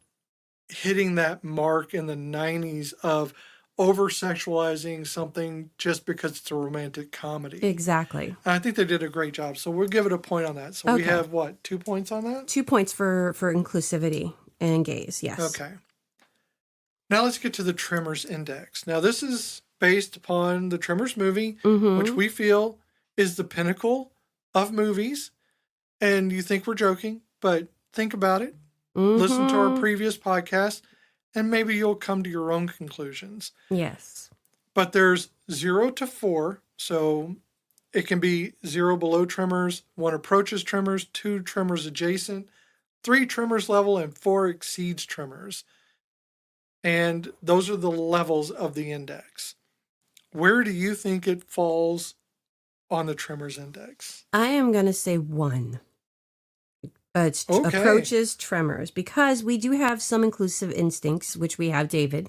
hitting that mark in the 90s of over-sexualizing something just because it's a romantic comedy. Exactly. And I think they did a great job. So we'll give it a point on that. So we have, 2 points on that? 2 points for inclusivity and gays, yes. Okay. Now let's get to the Tremors Index. Now this is based upon the Tremors movie, which we feel is the pinnacle of movies. And you think we're joking, but think about it. Listen to our previous podcast, and maybe you'll come to your own conclusions. Yes. But there's 0 to 4, so it can be 0 below Tremors, 1 approaches Tremors, 2 Tremors adjacent, 3 Tremors level, and 4 exceeds Tremors. And those are the levels of the index. Where do you think it falls on the Tremors Index? I am going to say 1. Approaches Tremors, because we do have some inclusive instincts, which we have David,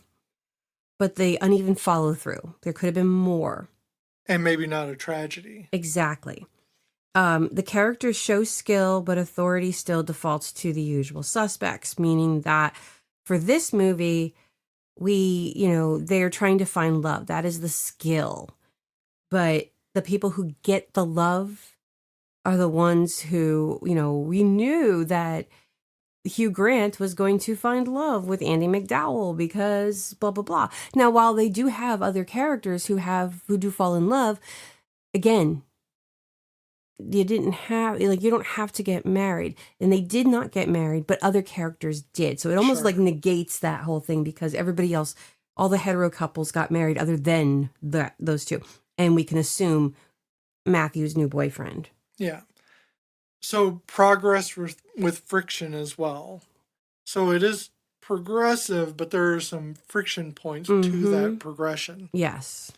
but the uneven follow through. There could have been more. And maybe not a tragedy. Exactly. The characters show skill, but authority still defaults to the usual suspects, meaning that for this movie, they're trying to find love. That is the skill. But the people who get the love are the ones who, we knew that Hugh Grant was going to find love with Andie MacDowell because blah, blah, blah. Now, while they do have other characters who do fall in love, again, you don't have to get married. And they did not get married, but other characters did. So it almost negates that whole thing, because everybody else, all the hetero couples got married other than those two. And we can assume Matthew's new boyfriend. Yeah. So progress with friction as well. So it is progressive, but there are some friction points to that progression. Yes.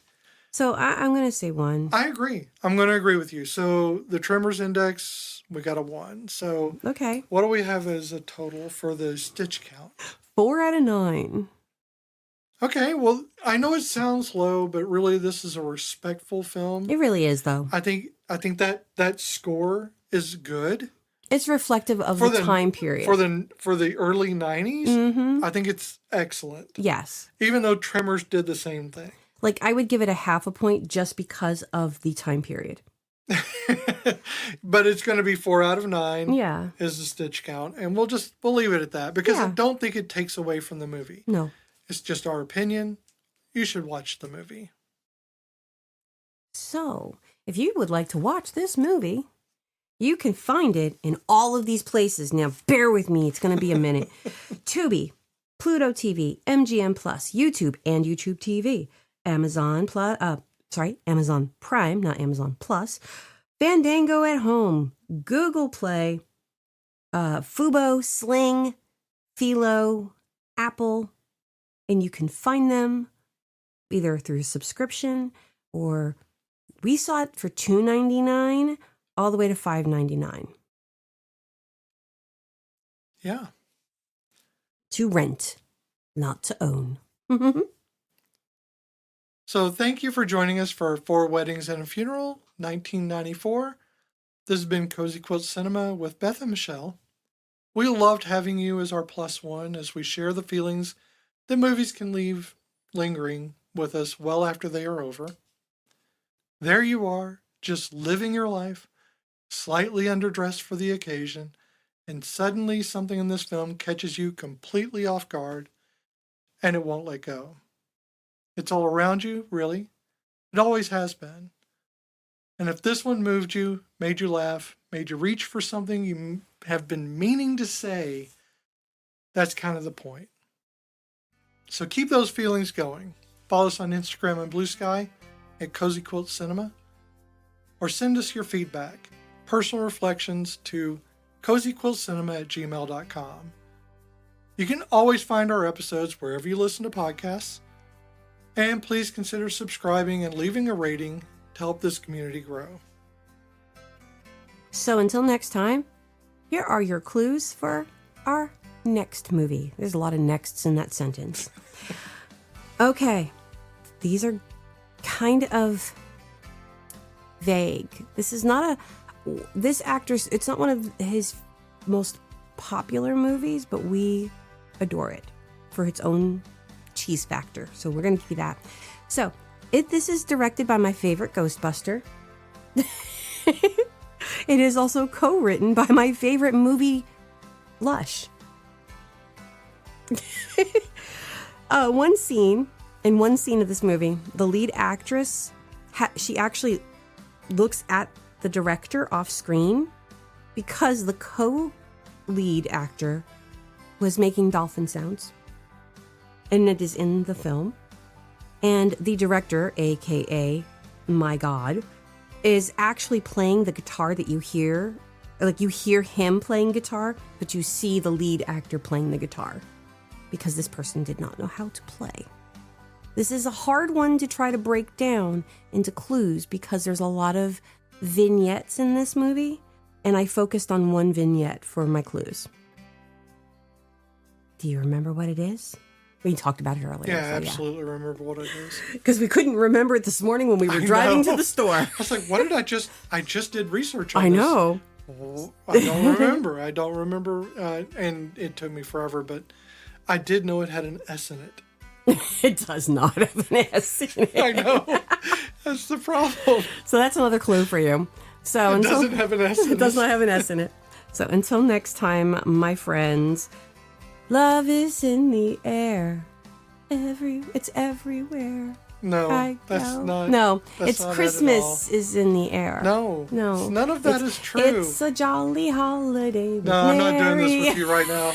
So I'm going to say 1. I agree. I'm going to agree with you. So the Tremors Index, we got a 1. So okay. What do we have as a total for the stitch count? 4 out of 9. Okay, well, I know it sounds low, but really this is a respectful film. It really is, though. I think that score is good. It's reflective of the time period. For the early 90s, I think it's excellent. Yes. Even though Tremors did the same thing. Like, I would give it a 0.5 point just because of the time period. But it's going to be 4 out of 9. Yeah. Is the stitch count. And we'll leave it at that, because I don't think it takes away from the movie. No. It's just our opinion. You should watch the movie. So, if you would like to watch this movie, you can find it in all of these places. Now, bear with me. It's going to be a minute. Tubi, Pluto TV, MGM Plus, YouTube, and YouTube TV. Amazon Prime, not Amazon Plus. Fandango at Home, Google Play, Fubo, Sling, Philo, Apple. And you can find them either through subscription, or we saw it for $2.99 all the way to $5.99. Yeah. To rent, not to own. So thank you for joining us for 4 Weddings and a Funeral, 1994. This has been Cozy Quilt Cinema with Beth and Michelle. We loved having you as our +1 as we share the feelings that movies can leave lingering with us well after they are over. There you are, just living your life, slightly underdressed for the occasion, and suddenly something in this film catches you completely off guard, and it won't let go. It's all around you, really. It always has been. And if this one moved you, made you laugh, made you reach for something you have been meaning to say, that's kind of the point. So keep those feelings going. Follow us on Instagram and Blue Sky at Cozy Quilt Cinema, or send us your feedback, personal reflections to cozyquiltcinema@gmail.com. You can always find our episodes wherever you listen to podcasts, and please consider subscribing and leaving a rating to help this community grow. So until next time, here are your clues for our next movie. There's a lot of nexts in that sentence. Okay, these are kind of vague. This is not this actor's, it's not one of his most popular movies, but we adore it for its own cheese factor. So we're going to do that. So this is directed by my favorite Ghostbuster. It is also co-written by my favorite movie, Lush. One scene of this movie, the lead actress, she actually looks at the director off screen because the co-lead actor was making dolphin sounds, and it is in the film. And the director, aka my God, is actually playing the guitar that you hear. Like, you hear him playing guitar, but you see the lead actor playing the guitar because this person did not know how to play. This is a hard one to try to break down into clues because there's a lot of vignettes in this movie, and I focused on one vignette for my clues. Do you remember what it is? We talked about it earlier. Yeah, I absolutely remember what it is. Because we couldn't remember it this morning when we were driving to the store. I was like, what did I just did research on I this. know. Oh, I don't remember. And it took me forever, but I did know it had an S in it. It does not have an S in it. I know. That's the problem. So that's another clue for you. So it doesn't have an S in it. It does not have an S in it. So until next time, my friends, love is in the air. It's everywhere. No, that's not. No, that's it's not Christmas is in the air. No. None of that is true. It's a jolly holiday. No, I'm not doing this with you right now.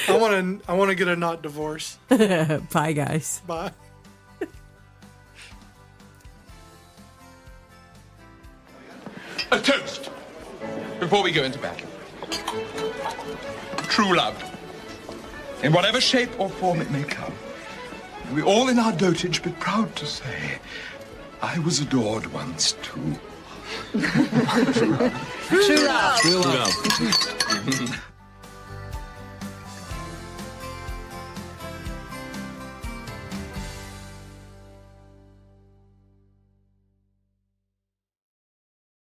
I want to get a not divorce. Bye, guys. Bye. A toast before we go into battle. True love, in whatever shape or form it may come. We all in our dotage be proud to say, I was adored once too. True love. True love. True love.